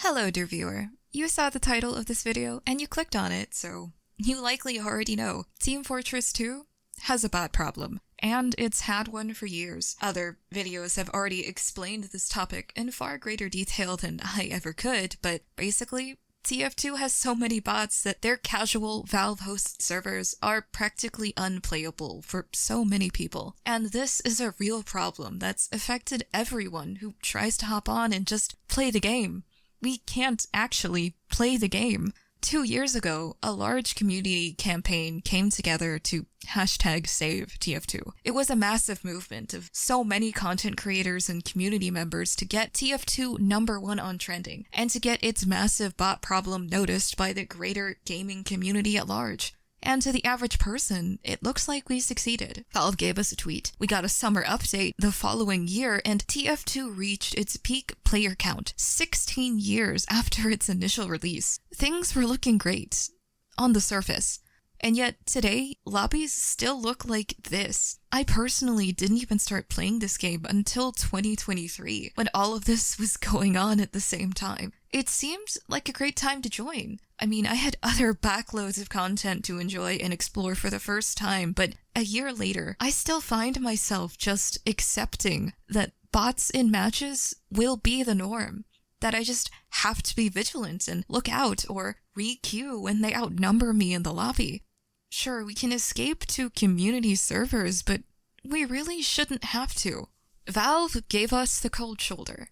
Hello, dear viewer. You saw the title of this video and you clicked on it, so you likely already know Team Fortress 2 has a bot problem, and it's had one for years. Other videos have already explained this topic in far greater detail than I ever could, but basically, TF2 has so many bots that their casual Valve-hosted servers are practically unplayable for so many people. And this is a real problem that's affected everyone who tries to hop on and just play the game. We can't actually play the game. 2 years ago, a large community campaign came together to #save TF2. It was a massive movement of so many content creators and community members to get TF2 #1 on trending, and to get its massive bot problem noticed by the greater gaming community at large. And to the average person, it looks like we succeeded. Valve gave us a tweet. We got a summer update the following year, and TF2 reached its peak player count 16 years after its initial release. Things were looking great on the surface. And yet today, lobbies still look like this. I personally didn't even start playing this game until 2023, when all of this was going on at the same time. It seemed like a great time to join. I mean, I had other backloads of content to enjoy and explore for the first time, but a year later, I still find myself just accepting that bots in matches will be the norm. That I just have to be vigilant and look out or re-queue when they outnumber me in the lobby. Sure, we can escape to community servers, but we really shouldn't have to. Valve gave us the cold shoulder.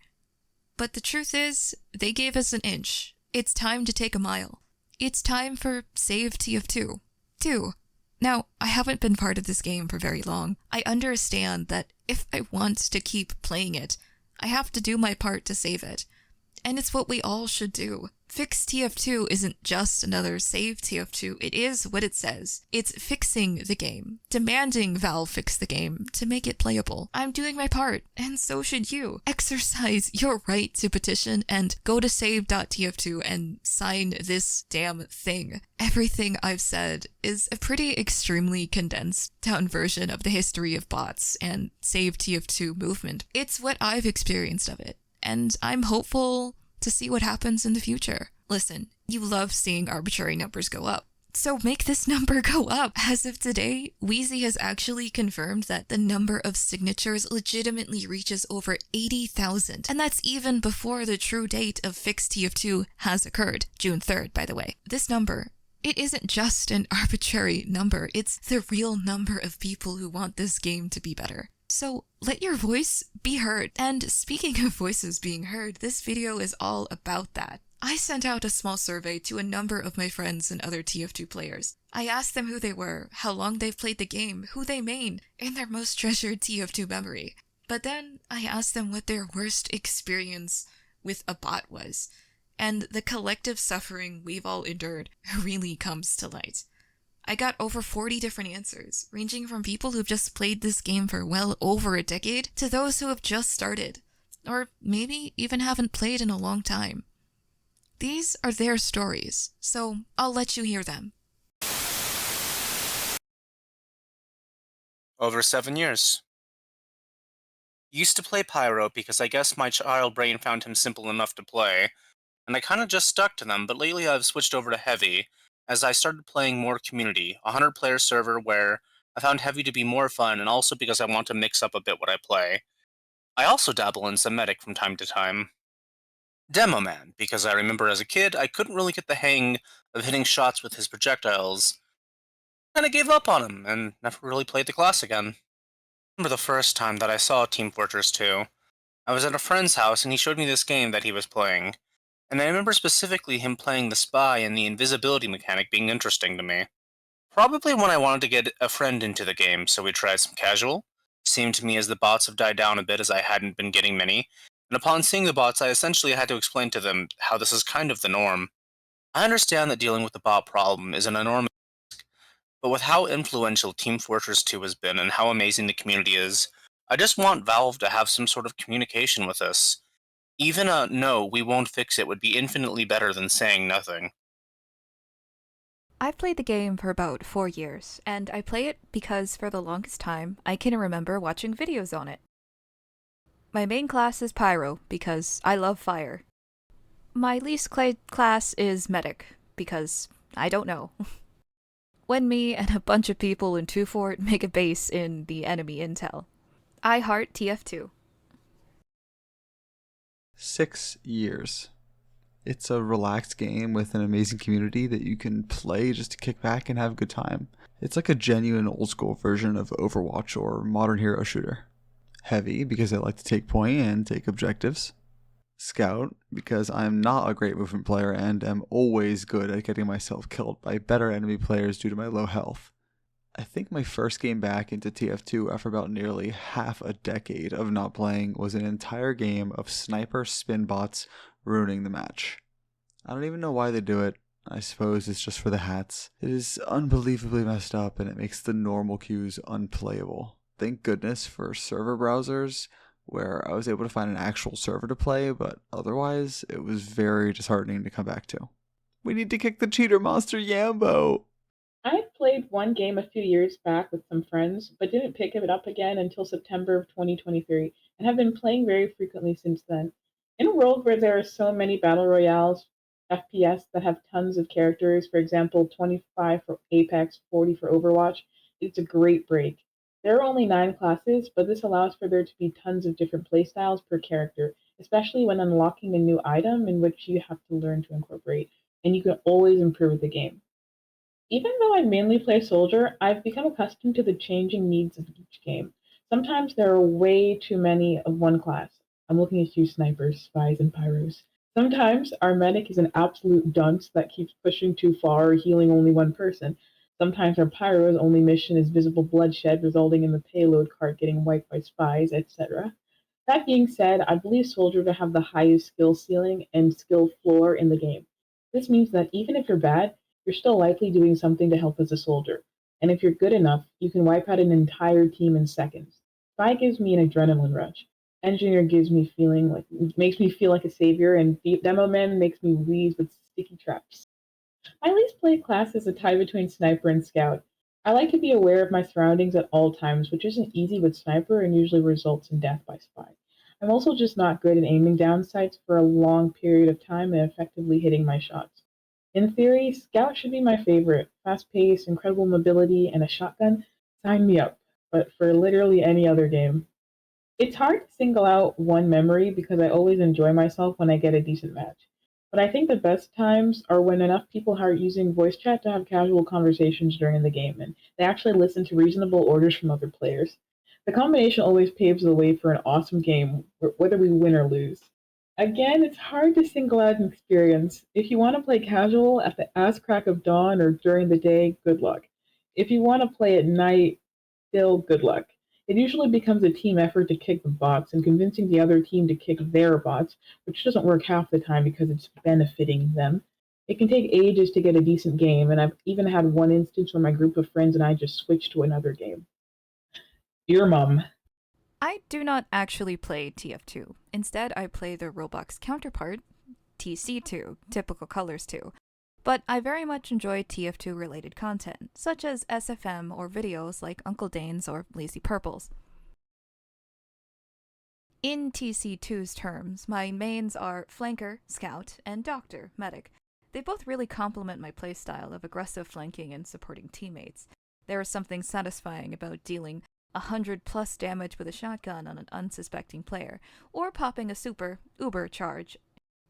But the truth is, they gave us an inch. It's time to take a mile. It's time for Save TF2. Now, I haven't been part of this game for very long. I understand that if I want to keep playing it, I have to do my part to save it. And it's what we all should do. Fix TF2 isn't just another Save TF2, it is what it says. It's fixing the game, demanding Valve fix the game to make it playable. I'm doing my part, and so should you. Exercise your right to petition and go to save.tf2 and sign this damn thing. Everything I've said is a pretty extremely condensed down version of the history of bots and Save TF2 movement. It's what I've experienced of it, and I'm hopeful to see what happens in the future. Listen, you love seeing arbitrary numbers go up, so make this number go up. As of today, Wheezy has actually confirmed that the number of signatures legitimately reaches over 80,000, and that's even before the true date of Fix TF2 has occurred, June 3rd, by the way. This number, it isn't just an arbitrary number, it's the real number of people who want this game to be better. So let your voice be heard. And speaking of voices being heard, this video is all about that. I sent out a small survey to a number of my friends and other TF2 players. I asked them who they were, how long they've played the game, who they main, and their most treasured TF2 memory. But then I asked them what their worst experience with a bot was. And the collective suffering we've all endured really comes to light. I got over 40 different answers, ranging from people who've just played this game for well over a decade to those who have just started, or maybe even haven't played in a long time. These are their stories, so I'll let you hear them. Over 7 years. Used to play Pyro because I guess my child brain found him simple enough to play, and I kinda just stuck to them, but lately I've switched over to Heavy, as I started playing more Community, a 100-player server where I found Heavy to be more fun, and also because I want to mix up a bit what I play. I also dabble in some Medic from time to time. Demo Man, because I remember as a kid I couldn't really get the hang of hitting shots with his projectiles. Kinda gave up on him, and never really played the class again. I remember the first time that I saw Team Fortress 2. I was at a friend's house and he showed me this game that he was playing. And I remember specifically him playing the spy and the invisibility mechanic being interesting to me. Probably when I wanted to get a friend into the game, so we tried some casual. Seemed to me as the bots have died down a bit as I hadn't been getting many, and upon seeing the bots I essentially had to explain to them how this is kind of the norm. I understand that dealing with the bot problem is an enormous task, but with how influential Team Fortress 2 has been and how amazing the community is, I just want Valve to have some sort of communication with us. Even a "no, we won't fix it" would be infinitely better than saying nothing. I've played the game for about 4 years, and I play it because for the longest time, I can remember watching videos on it. My main class is Pyro, because I love fire. My least class is medic, because I don't know. When me and a bunch of people in 2 Fort make a base in the enemy intel. I heart TF2. 6 years. It's a relaxed game with an amazing community that you can play just to kick back and have a good time. It's like a genuine old school version of Overwatch or modern hero shooter. Heavy, because I like to take point and take objectives. Scout, because I'm not a great movement player and am always good at getting myself killed by better enemy players due to my low health. I think my first game back into TF2 after about nearly half a decade of not playing was an entire game of sniper spin bots ruining the match. I don't even know why they do it. I suppose it's just for the hats. It is unbelievably messed up and it makes the normal queues unplayable. Thank goodness for server browsers where I was able to find an actual server to play, but otherwise it was very disheartening to come back to. We need to kick the cheater monster Yambo! I played one game a few years back with some friends, but didn't pick it up again until September of 2023, and have been playing very frequently since then. In a world where there are so many battle royales, FPS that have tons of characters, for example, 25 for Apex, 40 for Overwatch, it's a great break. There are only 9 classes, but this allows for there to be tons of different playstyles per character, especially when unlocking a new item in which you have to learn to incorporate, and you can always improve the game. Even though I mainly play soldier, I've become accustomed to the changing needs of each game. Sometimes there are way too many of one class. I'm looking at you, snipers, spies, and pyros. Sometimes our medic is an absolute dunce that keeps pushing too far or healing only one person. Sometimes our pyro's only mission is visible bloodshed, resulting in the payload cart getting wiped by spies, etc. That being said, I believe Soldier to have the highest skill ceiling and skill floor in the game. This means that even if you're bad, you're still likely doing something to help as a soldier. And if you're good enough, you can wipe out an entire team in seconds. Spy gives me an adrenaline rush. Engineer gives me feeling like makes me feel like a savior, and Demo Man makes me wheeze with sticky traps. My least played class is a tie between sniper and scout. I like to be aware of my surroundings at all times, which isn't easy with sniper and usually results in death by spy. I'm also just not good at aiming down sights for a long period of time and effectively hitting my shots. In theory, scout should be my favorite. Fast pace, incredible mobility, and a shotgun? Sign me up. But for literally any other game. It's hard to single out one memory because I always enjoy myself when I get a decent match. But I think the best times are when enough people are using voice chat to have casual conversations during the game and they actually listen to reasonable orders from other players. The combination always paves the way for an awesome game, whether we win or lose. Again, it's hard to single out an experience. If you want to play casual at the ass crack of dawn or during the day, good luck. If you want to play at night, still good luck. It usually becomes a team effort to kick the bots and convincing the other team to kick their bots, which doesn't work half the time because it's benefiting them. It can take ages to get a decent game, and I've even had one instance where my group of friends and I just switched to another game. Your mom. I do not actually play TF2. Instead, I play the Roblox counterpart, TC2, Typical Colors 2. But I very much enjoy TF2 related content, such as SFM or videos like Uncle Dane's or Lazy Purples. In TC2's terms, my mains are Flanker, Scout, and Doctor, Medic. They both really complement my playstyle of aggressive flanking and supporting teammates. There is something satisfying about dealing 100+ damage with a shotgun on an unsuspecting player, or popping a super, uber charge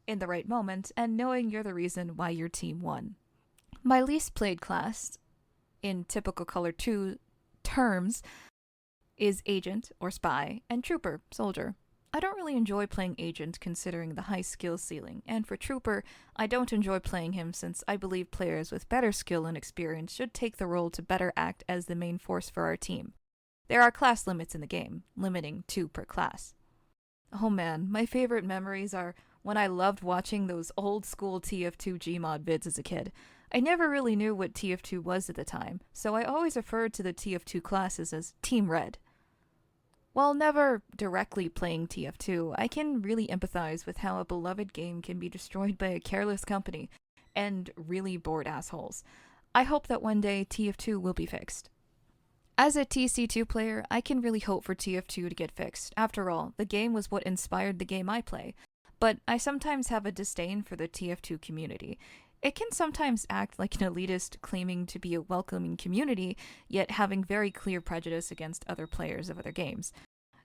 in the right moment and knowing you're the reason why your team won. My least played class, in Typical Color 2 terms, is Agent or Spy and Trooper, Soldier. I don't really enjoy playing Agent considering the high skill ceiling, and for Trooper, I don't enjoy playing him since I believe players with better skill and experience should take the role to better act as the main force for our team. There are class limits in the game, limiting 2 per class. Oh man, my favorite memories are when I loved watching those old school TF2 Gmod vids as a kid. I never really knew what TF2 was at the time, so I always referred to the TF2 classes as Team Red. While never directly playing TF2, I can really empathize with how a beloved game can be destroyed by a careless company and really bored assholes. I hope that one day TF2 will be fixed. As a TC2 player, I can really hope for TF2 to get fixed. After all, the game was what inspired the game I play. but I sometimes have a disdain for the TF2 community. It can sometimes act like an elitist claiming to be a welcoming community, yet having very clear prejudice against other players of other games.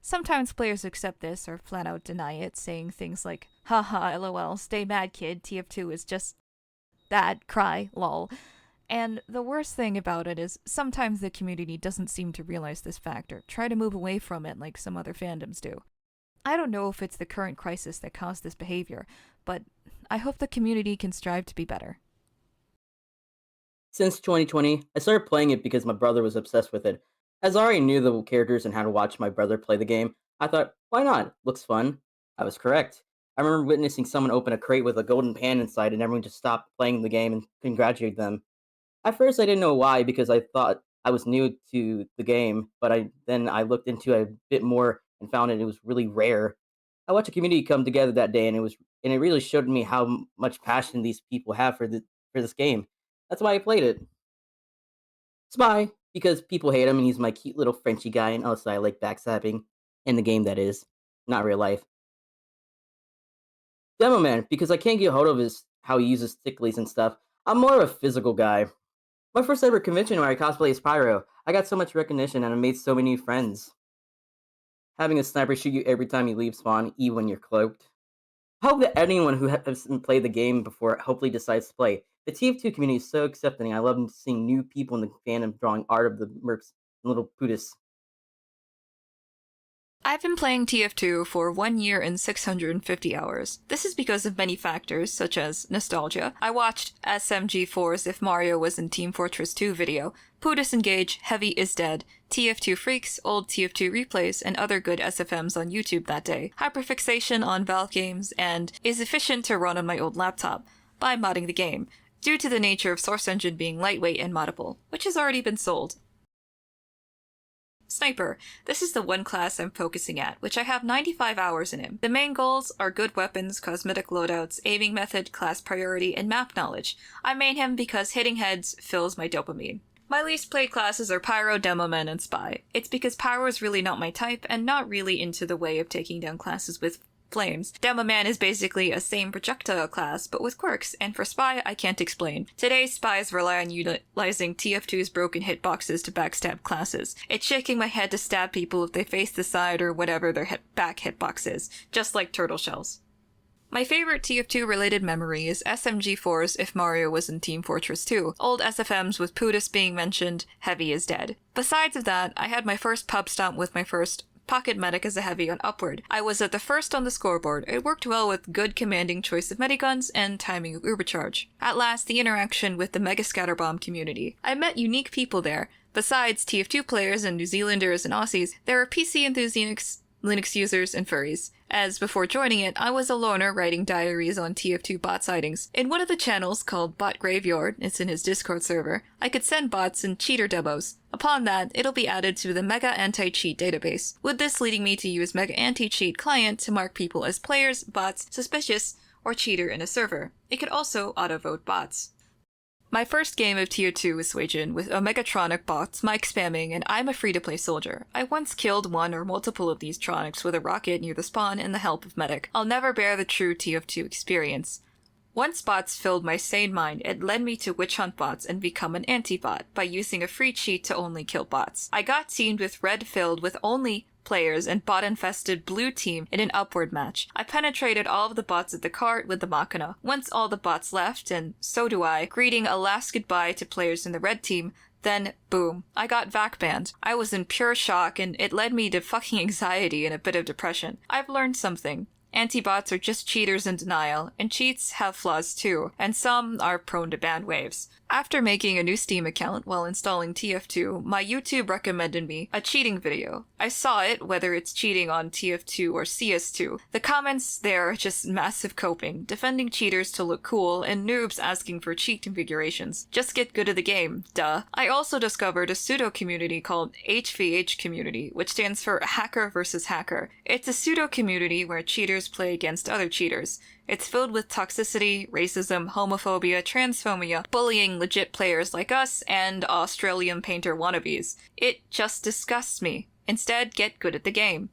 Sometimes players accept this or flat out deny it, saying things like, haha, lol, stay mad kid, TF2 is just that, cry, lol. And the worst thing about it is sometimes the community doesn't seem to realize this fact or try to move away from it like some other fandoms do. I don't know if it's the current crisis that caused this behavior, but I hope the community can strive to be better. Since 2020, I started playing it because my brother was obsessed with it. As I already knew the characters and how to watch my brother play the game, I thought, why not? Looks fun. I was correct. I remember witnessing someone open a crate with a golden pan inside and everyone just stopped playing the game and congratulated them. At first, I didn't know why because I thought I was new to the game, but I looked into it a bit more and found it was really rare. I watched a community come together that day, and it really showed me how much passion these people have for this game. That's why I played it. Spy, because people hate him and he's my cute little Frenchy guy, and also I like backstabbing. In the game, that is. Not real life. Demo Man, because I can't get a hold of how he uses ticklies and stuff. I'm more of a physical guy. My first ever convention where I cosplay as Pyro, I got so much recognition and I made so many new friends. Having a sniper shoot you every time you leave spawn, even when you're cloaked. I hope that anyone who hasn't played the game before hopefully decides to play. The TF2 community is so accepting. I love seeing new people in the fandom drawing art of the mercs and little Putis. I've been playing TF2 for 1 year and 650 hours. This is because of many factors, such as nostalgia. I watched SMG4's If Mario Was in Team Fortress 2 video, Putis Engage, Heavy is Dead, TF2 Freaks, old TF2 replays, and other good SFMs on YouTube that day. Hyperfixation on Valve games, and is efficient to run on my old laptop, by modding the game, due to the nature of Source Engine being lightweight and moddable, which has already been sold. Sniper. This is the one class I'm focusing at, which I have 95 hours in him. The main goals are good weapons, cosmetic loadouts, aiming method, class priority, and map knowledge. I main him because hitting heads fills my dopamine. My least played classes are Pyro, Demoman, and Spy. It's because Pyro is really not my type, and not really into the way of taking down classes with flames. Demoman is basically a same projectile class, but with quirks, and for Spy, I can't explain. Today's Spies rely on utilizing TF2's broken hitboxes to backstab classes. It's shaking my head to stab people if they face the side or whatever their back hitbox is, just like turtle shells. My favorite TF2 related memory is SMG4's If Mario Was in Team Fortress 2, old SFMs with Putis being mentioned, Heavy is Dead. Besides of that, I had my first pub stomp with my first Pocket Medic as a Heavy on Upward. I was at the first on the scoreboard. It worked well with good commanding choice of mediguns and timing of ubercharge. At last, the interaction with the Mega Scatterbomb community. I met unique people there. Besides TF2 players and New Zealanders and Aussies, there are PC enthusiasts, Linux users, and furries. As before joining it, I was a loner writing diaries on TF2 bot sightings. In one of the channels called Bot Graveyard, it's in his Discord server, I could send bots and cheater demos. Upon that, it'll be added to the Mega Anti-Cheat database, with this leading me to use Mega Anti-Cheat client to mark people as players, bots, suspicious, or cheater in a server. It could also auto-vote bots. My first game of Tier 2 was Suijin, with Omegatronic bots, mic spamming, and I'm a free-to-play soldier. I once killed one or multiple of these tronics with a rocket near the spawn and the help of medic. I'll never bear the true TF2 experience. Once bots filled my sane mind, it led me to witch hunt bots and become an anti-bot by using a free cheat to only kill bots. I got teamed with red filled with only players and bot-infested blue team in an upward match. I penetrated all of the bots at the cart with the Machina. Once all the bots left, and so do I, greeting a last goodbye to players in the red team, then, boom, I got VAC banned. I was in pure shock, and it led me to fucking anxiety and a bit of depression. I've learned something. Anti-bots are just cheaters in denial, and cheats have flaws too, and some are prone to ban waves. After making a new Steam account while installing TF2, my YouTube recommended me a cheating video. I saw it, whether it's cheating on TF2 or CS2. The comments there are just massive coping, defending cheaters to look cool, and noobs asking for cheat configurations. Just get good at the game, duh. I also discovered a pseudo-community called HVH Community, which stands for Hacker vs. Hacker. It's a pseudo-community where cheaters play against other cheaters. It's filled with toxicity, racism, homophobia, transphobia, bullying legit players like us, and Australian painter wannabes. It just disgusts me. Instead, get good at the game.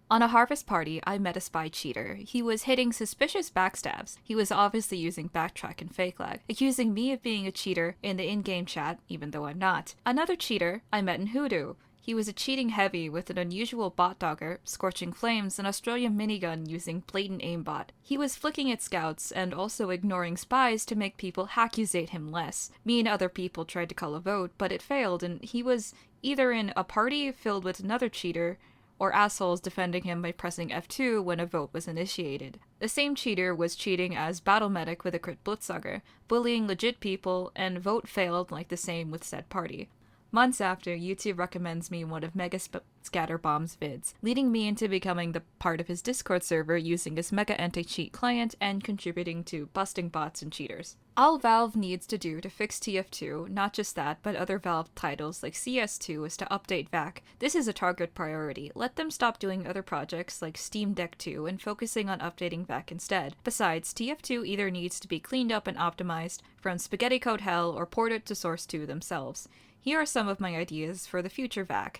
On a harvest party, I met a spy cheater. He was hitting suspicious backstabs. He was obviously using backtrack and fake lag, accusing me of being a cheater in the in-game chat, even though I'm not. Another cheater I met in Hoodoo. He was a cheating heavy with an unusual bot dogger, scorching flames, an Australian minigun using blatant aimbot. He was flicking at scouts and also ignoring spies to make people accusate him less. Me and other people tried to call a vote, but it failed, and he was either in a party filled with another cheater, or assholes defending him by pressing F2 when a vote was initiated. The same cheater was cheating as battle medic with a crit blitzsager, bullying legit people, and vote failed like the same with said party. Months after, YouTube recommends me one of Mega Scatterbomb's vids, leading me into becoming the part of his Discord server using his Mega Anti-Cheat client and contributing to busting bots and cheaters. All Valve needs to do to fix TF2, not just that, but other Valve titles like CS2, is to update VAC. This is a target priority. Let them stop doing other projects like Steam Deck 2 and focusing on updating VAC instead. Besides, TF2 either needs to be cleaned up and optimized from spaghetti code hell or ported to Source 2 themselves. Here are some of my ideas for the future VAC.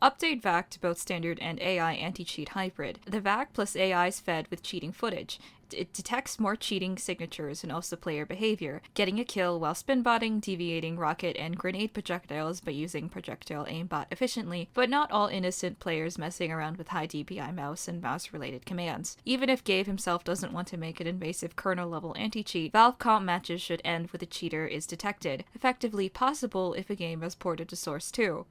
Update VAC to both standard and AI anti-cheat hybrid. The VAC plus AI is fed with cheating footage. It detects more cheating signatures and also player behavior, getting a kill while spinbotting, deviating rocket and grenade projectiles by using projectile aimbot efficiently, but not all innocent players messing around with high DPI mouse and mouse-related commands. Even if Gabe himself doesn't want to make an invasive kernel-level anti-cheat, Valve comp matches should end with a cheater is detected, effectively possible if a game is ported to Source 2. ?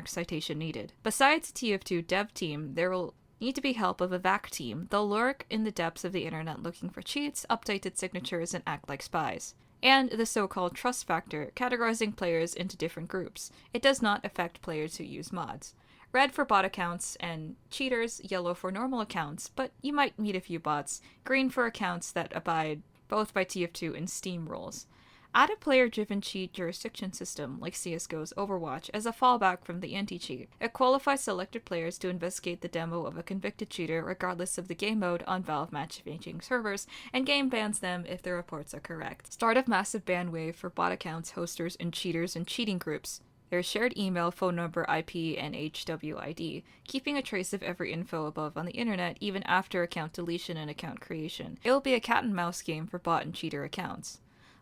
Citation needed. Besides the TF2 dev team, there will need to be help of a VAC team. They'll lurk in the depths of the internet looking for cheats, updated signatures, and act like spies. And the so-called trust factor, categorizing players into different groups. It does not affect players who use mods. Red for bot accounts and cheaters, yellow for normal accounts, but you might meet a few bots. Green for accounts that abide both by TF2 and Steam rules. Add a player-driven cheat jurisdiction system, like CSGO's Overwatch, as a fallback from the anti-cheat. It qualifies selected players to investigate the demo of a convicted cheater regardless of the game mode on Valve matchmaking servers, and game bans them if the reports are correct. Start a massive ban wave for bot accounts, hosters, and cheaters in cheating groups. Their shared email, phone number, IP, and HWID, keeping a trace of every info above on the internet even after account deletion and account creation. It will be a cat and mouse game for bot and cheater accounts.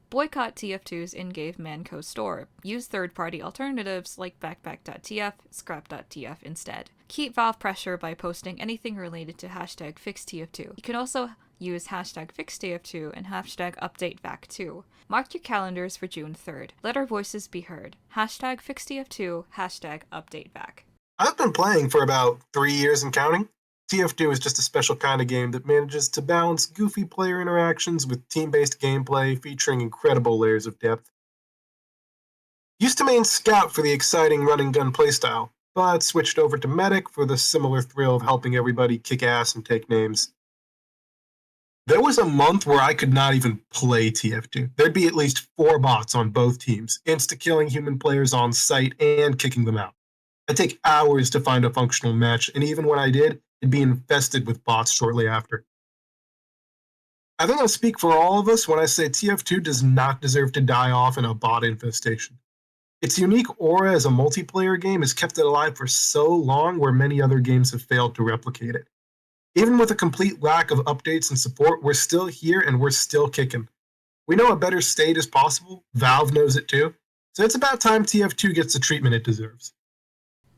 Boycott TF2's in-game Manco store. Use third-party alternatives like backpack.tf, scrap.tf instead. Keep Valve pressure by posting anything related to hashtag #FixTF2. You can also use hashtag #FixTF2 and hashtag #UpdateVac2. Mark your calendars for June 3rd. Let our voices be heard. Hashtag #FixTF2, hashtag #UpdateVac. I've been playing for about 3 years and counting. TF2 is just a special kind of game that manages to balance goofy player interactions with team-based gameplay featuring incredible layers of depth. Used to main Scout for the exciting run-and-gun playstyle, but switched over to Medic for the similar thrill of helping everybody kick ass and take names. There was a month where I could not even play TF2. There'd be at least 4 bots on both teams, insta-killing human players on sight and kicking them out. It'd take hours to find a functional match, and even when I did, it'd be infested with bots shortly after. I think I'll speak for all of us when I say TF2 does not deserve to die off in a bot infestation. Its unique aura as a multiplayer game has kept it alive for so long, where many other games have failed to replicate it. Even with a complete lack of updates and support, we're still here and we're still kicking. We know a better state is possible, Valve knows it too, so it's about time TF2 gets the treatment it deserves.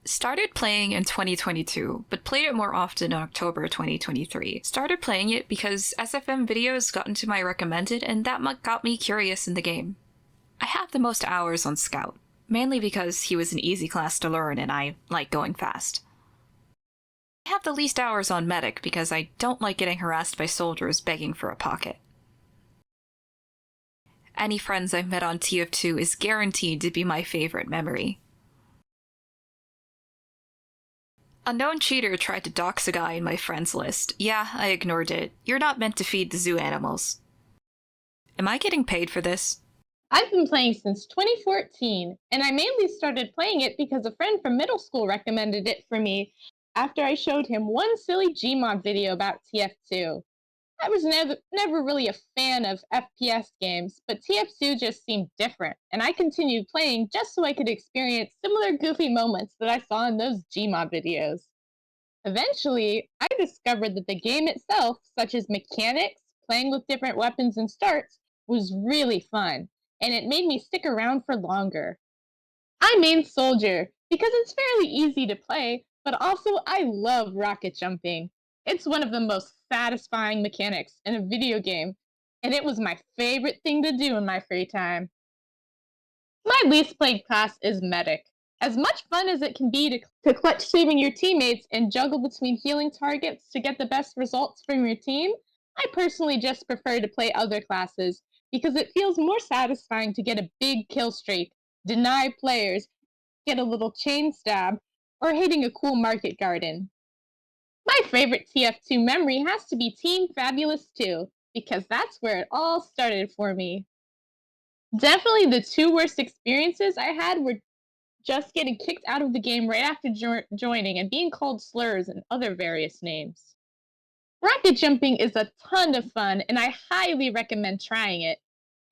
Started playing in 2022, but played it more often in October 2023. Started playing it because SFM videos got into my recommended, and that got me curious in the game. I have the most hours on Scout, mainly because he was an easy class to learn and I like going fast. I have the least hours on Medic because I don't like getting harassed by soldiers begging for a pocket. Any friends I've met on TF2 is guaranteed to be my favorite memory. A known cheater tried to dox a guy in my friends list. Yeah, I ignored it. You're not meant to feed the zoo animals. Am I getting paid for this? I've been playing since 2014, and I mainly started playing it because a friend from middle school recommended it for me after I showed him one silly Gmod video about TF2. I was never really a fan of FPS games, but TF2 just seemed different, and I continued playing just so I could experience similar goofy moments that I saw in those Gmod videos. Eventually, I discovered that the game itself, such as mechanics, playing with different weapons and starts, was really fun, and it made me stick around for longer. I main Soldier because it's fairly easy to play, but also I love rocket jumping. It's one of the most satisfying mechanics in a video game, and it was my favorite thing to do in my free time. My least played class is Medic. As much fun as it can be to clutch saving your teammates and juggle between healing targets to get the best results from your team, I personally just prefer to play other classes because it feels more satisfying to get a big kill streak, deny players, get a little chain stab, or hitting a cool market garden. My favorite TF2 memory has to be Team Fabulous 2, because that's where it all started for me. Definitely the two worst experiences I had were just getting kicked out of the game right after joining and being called slurs and other various names. Rocket jumping is a ton of fun, and I highly recommend trying it.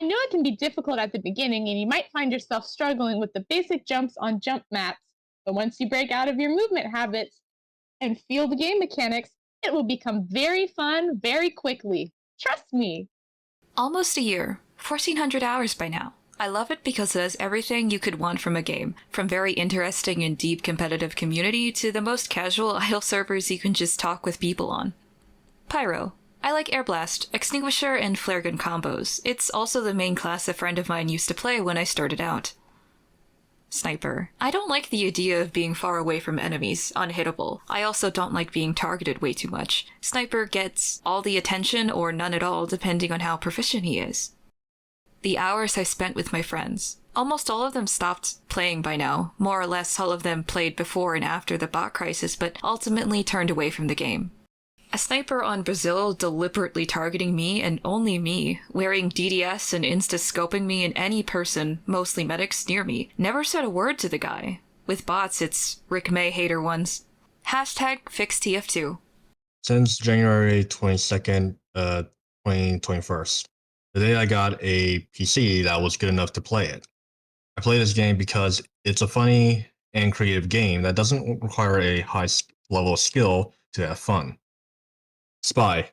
I know it can be difficult at the beginning, and you might find yourself struggling with the basic jumps on jump maps, but once you break out of your movement habits and feel the game mechanics, it will become very fun very quickly. Trust me. Almost a year, 1,400 hours by now. I love it because it has everything you could want from a game, from very interesting and deep competitive community to the most casual idle servers you can just talk with people on. Pyro. I like Air Blast, Extinguisher, and Flare Gun combos. It's also the main class a friend of mine used to play when I started out. Sniper. I don't like the idea of being far away from enemies, unhittable. I also don't like being targeted way too much. Sniper gets all the attention or none at all depending on how proficient he is. The hours I spent with my friends. Almost all of them stopped playing by now. More or less all of them played before and after the bot crisis, but ultimately turned away from the game. A sniper on Brazil deliberately targeting me and only me, wearing DDS and insta-scoping me and any person, mostly medics, near me. Never said a word to the guy. With bots, it's Rick May hater ones. Hashtag fix TF2. Since January 22nd, 2021. The day I got a PC that was good enough to play it. I play this game because it's a funny and creative game that doesn't require a high level of skill to have fun. Spy.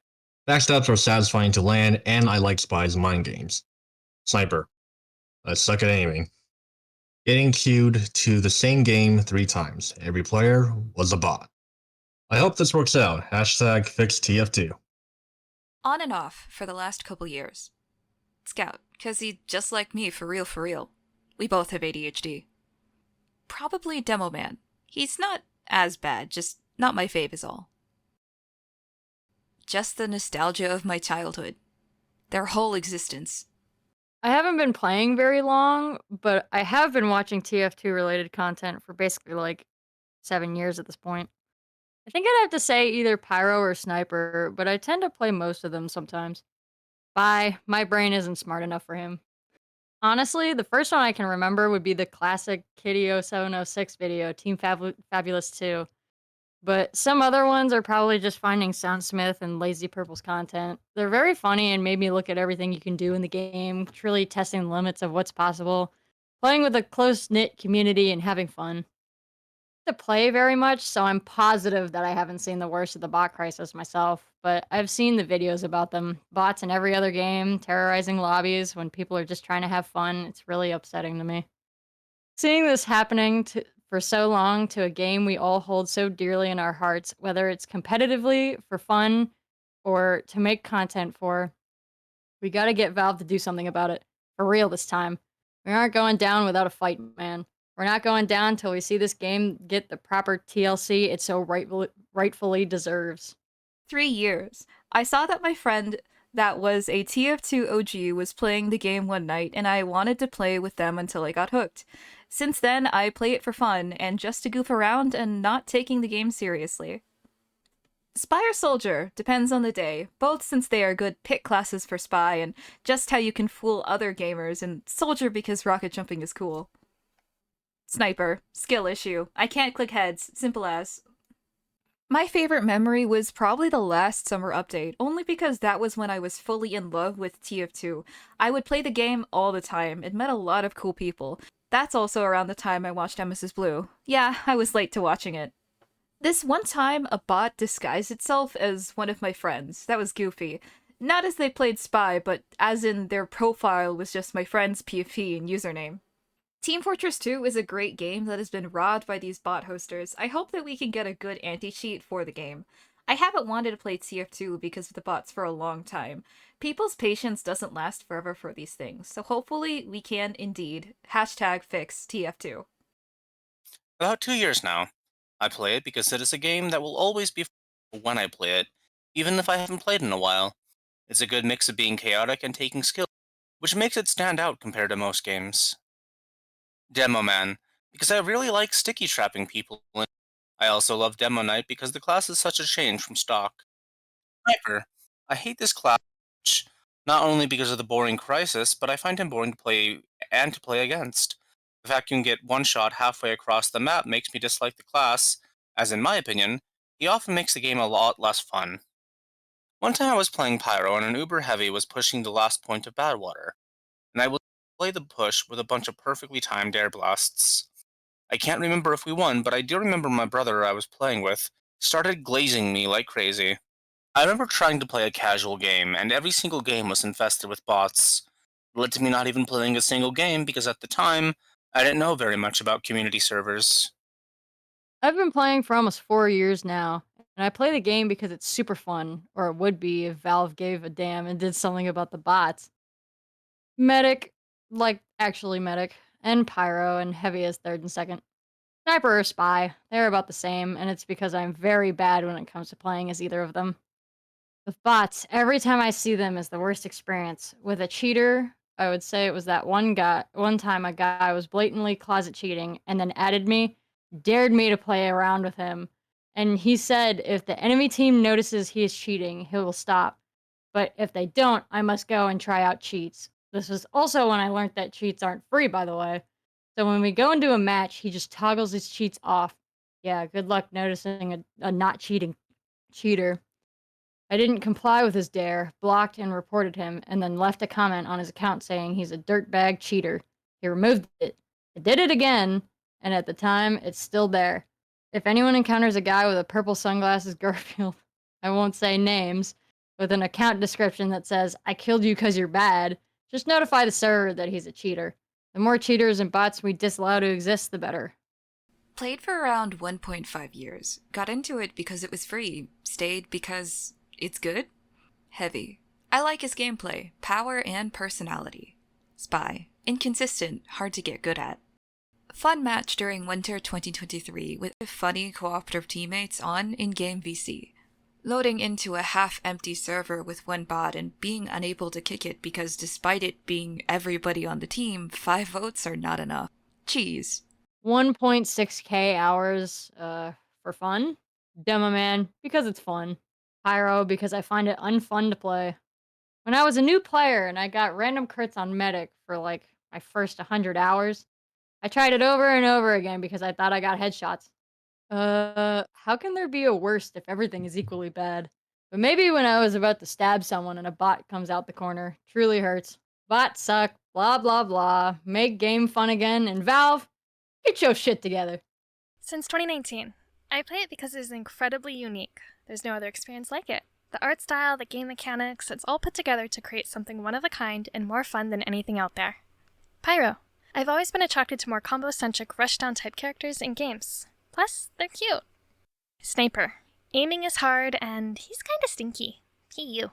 Backstabs are satisfying to land, and I like spies in mind games. Sniper. I suck at aiming. Getting queued to the same game 3 times. Every player was a bot. I hope this works out. Hashtag fix TF2. On and off for the last couple years. Scout, 'cause he just like me, for real, for real. We both have ADHD. Probably Demo Man. He's not as bad, just not my fave is all. Just the nostalgia of my childhood. Their whole existence. I haven't been playing very long, but I have been watching TF2 related content for basically like 7 years at this point. I think I'd have to say either Pyro or Sniper, but I tend to play most of them sometimes. Bye, my brain isn't smart enough for him. Honestly, the first one I can remember would be the classic Kitty0706 video, Team Fabulous 2. But some other ones are probably just finding Soundsmith and Lazy Purple's content. They're very funny and made me look at everything you can do in the game, truly testing the limits of what's possible, playing with a close-knit community and having fun. To play very much, so I'm positive that I haven't seen the worst of the bot crisis myself, but I've seen the videos about them. Bots in every other game, terrorizing lobbies when people are just trying to have fun. It's really upsetting to me. Seeing this happening for so long to a game we all hold so dearly in our hearts, whether it's competitively, for fun, or to make content for, we gotta get Valve to do something about it. For real this time. We aren't going down without a fight, man. We're not going down until we see this game get the proper TLC it so rightfully deserves. 3 years. I saw that my friend that was a TF2 OG was playing the game one night, and I wanted to play with them until I got hooked. Since then, I play it for fun, and just to goof around and not taking the game seriously. Spy or Soldier, depends on the day, both since they are good pick classes for Spy, and just how you can fool other gamers, and Soldier because rocket jumping is cool. Sniper, skill issue. I can't click heads, simple as. My favorite memory was probably the last summer update, only because that was when I was fully in love with TF2. I would play the game all the time and met a lot of cool people. That's also around the time I watched Nemesis Blue. Yeah, I was late to watching it. This one time, a bot disguised itself as one of my friends. That was goofy. Not as they played spy, but as in their profile was just my friend's PFP and username. Team Fortress 2 is a great game that has been robbed by these bot hosters. I hope that we can get a good anti-cheat for the game. I haven't wanted to play TF2 because of the bots for a long time. People's patience doesn't last forever for these things, so hopefully we can indeed #fix TF2. About 2 years now. I play it because it is a game that will always be fun when I play it, even if I haven't played in a while. It's a good mix of being chaotic and taking skill, which makes it stand out compared to most games. Demo Man, because I really like sticky trapping people. I also love Demo Knight because the class is such a change from stock. Sniper, I hate this class, not only because of the boring crisis, but I find him boring to play and to play against. The fact you can get one shot halfway across the map makes me dislike the class, as in my opinion, he often makes the game a lot less fun. One time I was playing Pyro and an Uber Heavy was pushing the last point of Badwater, and I would play the push with a bunch of perfectly timed air blasts. I can't remember if we won, but I do remember my brother I was playing with started glazing me like crazy. I remember trying to play a casual game, and every single game was infested with bots. It led to me not even playing a single game because at the time, I didn't know very much about community servers. I've been playing for almost 4 years now, and I play the game because it's super fun, or it would be if Valve gave a damn and did something about the bots. Medic, like actually Medic, and Pyro, and Heavy as third and second. Sniper or Spy, they're about the same, and it's because I'm very bad when it comes to playing as either of them. With bots, every time I see them is the worst experience. With a cheater, I would say it was that one time a guy was blatantly closet cheating and then added me, dared me to play around with him. And he said if the enemy team notices he is cheating, he will stop. But if they don't, I must go and try out cheats. This was also when I learned that cheats aren't free, by the way. So when we go into a match, he just toggles his cheats off. Yeah, good luck noticing a not cheating cheater. I didn't comply with his dare, blocked and reported him, and then left a comment on his account saying he's a dirtbag cheater. He removed it. I did it again, and at the time, it's still there. If anyone encounters a guy with a purple sunglasses Garfield, I won't say names, with an account description that says, I killed you because you're bad, just notify the server that he's a cheater. The more cheaters and bots we disallow to exist, the better. Played for around 1.5 years. Got into it because it was free. Stayed because it's good? Heavy. I like his gameplay, power, and personality. Spy. Inconsistent, hard to get good at. Fun match during winter 2023 with funny cooperative teammates on in-game VC. Loading into a half-empty server with one bot and being unable to kick it because despite it being everybody on the team, 5 votes are not enough. Cheese. 1.6k hours for fun. Demo Man, because it's fun. Pyro, because I find it unfun to play. When I was a new player and I got random crits on Medic for like my first 100 hours, I tried it over and over again because I thought I got headshots. How can there be a worst if everything is equally bad? But maybe when I was about to stab someone and a bot comes out the corner. Truly hurts. Bots suck, blah blah blah. Make game fun again, and Valve, get your shit together. Since 2019, I play it because it is incredibly unique. There's no other experience like it. The art style, the game mechanics, it's all put together to create something one of a kind and more fun than anything out there. Pyro. I've always been attracted to more combo-centric rushdown type characters in games. Plus, they're cute. Sniper. Aiming is hard, and he's kinda stinky. P.U.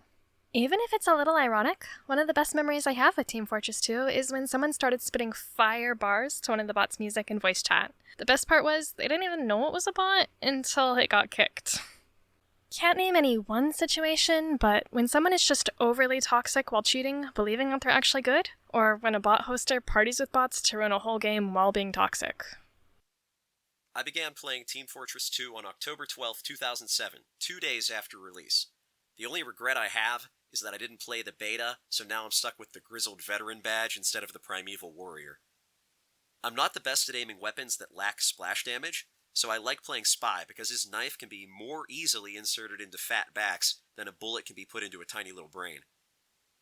Even if it's a little ironic, one of the best memories I have with Team Fortress 2 is when someone started spitting fire bars to one of the bot's music and voice chat. The best part was, they didn't even know it was a bot until it got kicked. Can't name any one situation, but when someone is just overly toxic while cheating, believing that they're actually good, or when a bot hoster parties with bots to ruin a whole game while being toxic. I began playing Team Fortress 2 on October 12, 2007, 2 days after release. The only regret I have is that I didn't play the beta, so now I'm stuck with the Grizzled Veteran badge instead of the Primeval Warrior. I'm not the best at aiming weapons that lack splash damage, so I like playing Spy because his knife can be more easily inserted into fat backs than a bullet can be put into a tiny little brain.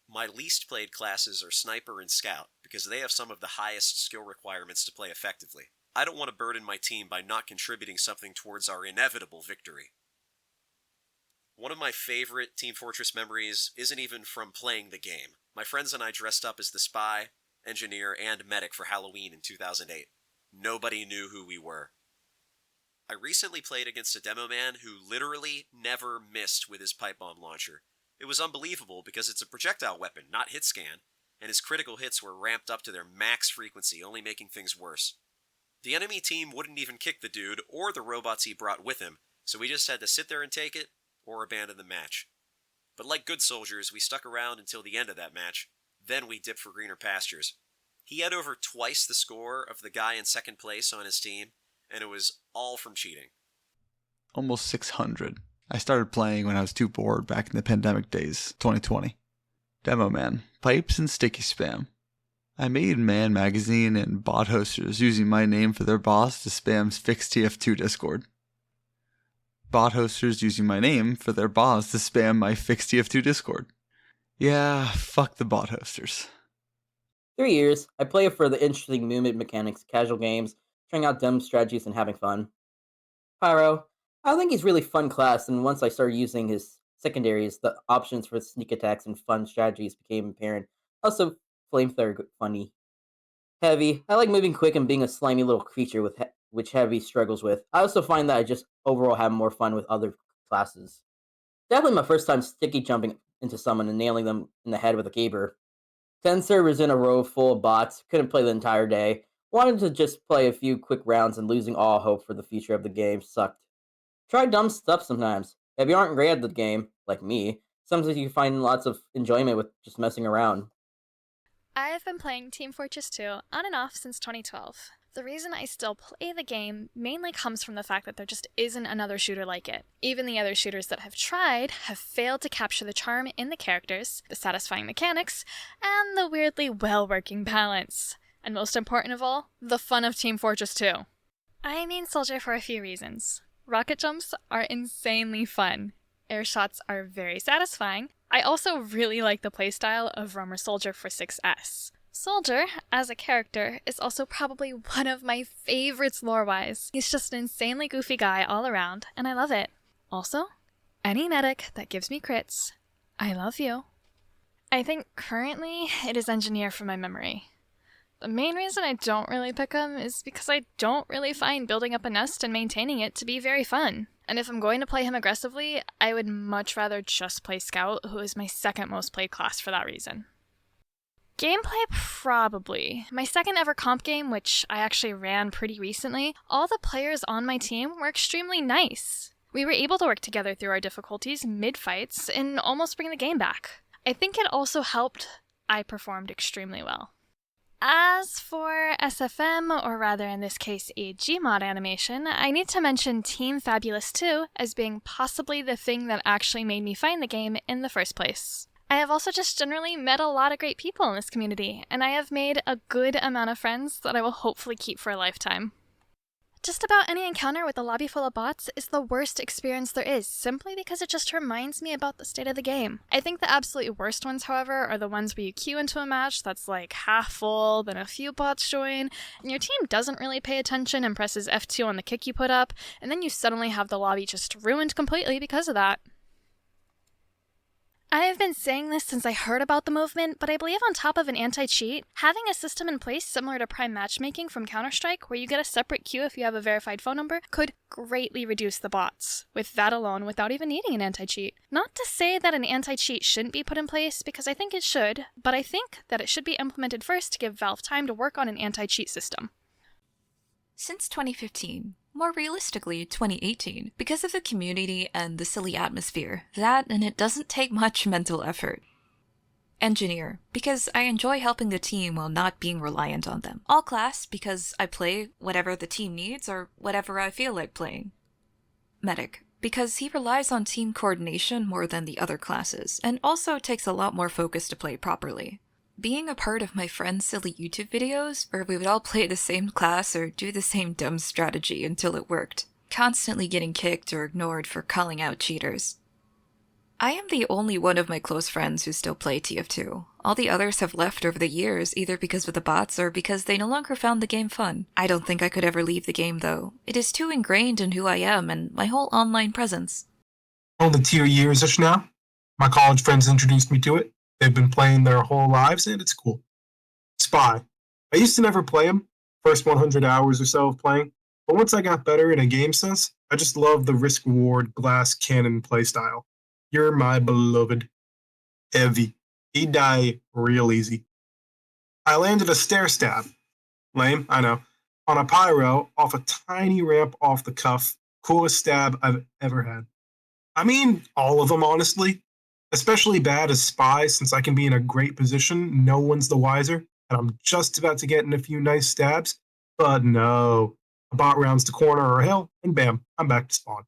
My least played classes are Sniper and Scout because they have some of the highest skill requirements to play effectively. I don't want to burden my team by not contributing something towards our inevitable victory. One of my favorite Team Fortress memories isn't even from playing the game. My friends and I dressed up as the spy, engineer, and medic for Halloween in 2008. Nobody knew who we were. I recently played against a demo man who literally never missed with his pipe bomb launcher. It was unbelievable because it's a projectile weapon, not hit scan, and his critical hits were ramped up to their max frequency, only making things worse. The enemy team wouldn't even kick the dude or the robots he brought with him, so we just had to sit there and take it, or abandon the match. But like good soldiers, we stuck around until the end of that match. Then we dipped for greener pastures. He had over twice the score of the guy in second place on his team, and it was all from cheating. Almost 600. I started playing when I was too bored back in the pandemic days, 2020. Demo man, pipes and sticky spam. I made Man Magazine and bot hosters using my name for their boss to spam Fix TF2 Discord. Bot hosters using my name for their boss to spam my Fix TF2 Discord. Yeah, fuck the bot hosters. 3 years. I play it for the interesting movement mechanics, casual games, trying out dumb strategies, and having fun. Pyro. I think he's really fun class, and once I started using his secondaries, the options for sneak attacks and fun strategies became apparent. Also, Flamethrower funny. Heavy. I like moving quick and being a slimy little creature with which Heavy struggles with. I also find that I just overall have more fun with other classes. Definitely my first time sticky jumping into someone and nailing them in the head with a caber. 10 servers in a row full of bots. Couldn't play the entire day. Wanted to just play a few quick rounds and losing all hope for the future of the game sucked. Try dumb stuff sometimes. If you aren't great at the game, like me, sometimes you find lots of enjoyment with just messing around. I have been playing Team Fortress 2 on and off since 2012. The reason I still play the game mainly comes from the fact that there just isn't another shooter like it. Even the other shooters that have tried have failed to capture the charm in the characters, the satisfying mechanics, and the weirdly well-working balance. And most important of all, the fun of Team Fortress 2. I mean Soldier for a few reasons. Rocket jumps are insanely fun. Air shots are very satisfying. I also really like the playstyle of Roamer Soldier for 6S. Soldier, as a character, is also probably one of my favorites lore-wise. He's just an insanely goofy guy all around, and I love it. Also, any medic that gives me crits, I love you. I think currently it is Engineer from my memory. The main reason I don't really pick him is because I don't really find building up a nest and maintaining it to be very fun. And if I'm going to play him aggressively, I would much rather just play Scout, who is my second most played class for that reason. Gameplay, probably. My second ever comp game, which I actually ran pretty recently, all the players on my team were extremely nice. We were able to work together through our difficulties mid-fights and almost bring the game back. I think it also helped I performed extremely well. As for SFM, or rather in this case a Gmod animation, I need to mention Team Fabulous 2 as being possibly the thing that actually made me find the game in the first place. I have also just generally met a lot of great people in this community, and I have made a good amount of friends that I will hopefully keep for a lifetime. Just about any encounter with a lobby full of bots is the worst experience there is, simply because it just reminds me about the state of the game. I think the absolutely worst ones, however, are the ones where you queue into a match that's like half full, then a few bots join, and your team doesn't really pay attention and presses F2 on the kick you put up, and then you suddenly have the lobby just ruined completely because of that. I have been saying this since I heard about the movement, but I believe on top of an anti-cheat, having a system in place similar to Prime Matchmaking from Counter-Strike, where you get a separate queue if you have a verified phone number, could greatly reduce the bots, with that alone without even needing an anti-cheat. Not to say that an anti-cheat shouldn't be put in place, because I think it should, but I think that it should be implemented first to give Valve time to work on an anti-cheat system. Since 2015, more realistically 2018, because of the community and the silly atmosphere, and it doesn't take much mental effort. Engineer, because I enjoy helping the team while not being reliant on them. All class, because I play whatever the team needs or whatever I feel like playing. Medic, because he relies on team coordination more than the other classes, and also takes a lot more focus to play properly. Being a part of my friends' silly YouTube videos, where we would all play the same class or do the same dumb strategy until it worked, constantly getting kicked or ignored for calling out cheaters. I am the only one of my close friends who still play TF2. All the others have left over the years, either because of the bots or because they no longer found the game fun. I don't think I could ever leave the game, though. It is too ingrained in who I am and my whole online presence. Only 2 years-ish now. My college friends introduced me to it. They've been playing their whole lives, and it's cool. Spy. I used to never play him, first 100 hours or so of playing, but once I got better in a game sense, I just love the risk-reward glass cannon playstyle. You're my beloved. Evie. He'd die real easy. I landed a stair stab. Lame, I know. On a pyro, off a tiny ramp off the cuff. Coolest stab I've ever had. I mean, all of them, honestly. Especially bad as Spy, since I can be in a great position, no one's the wiser, and I'm just about to get in a few nice stabs. But no. A bot rounds the corner or a hill, and bam, I'm back to spawn.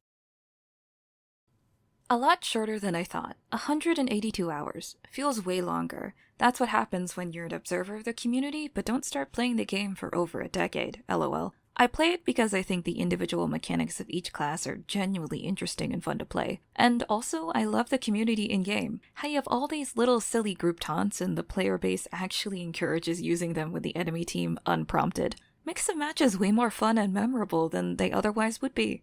A lot shorter than I thought. 182 hours. Feels way longer. That's what happens when you're an observer of the community, but don't start playing the game for over a decade, lol. I play it because I think the individual mechanics of each class are genuinely interesting and fun to play. And also, I love the community in-game. How you have all these little silly group taunts and the player base actually encourages using them with the enemy team unprompted. Makes the matches way more fun and memorable than they otherwise would be.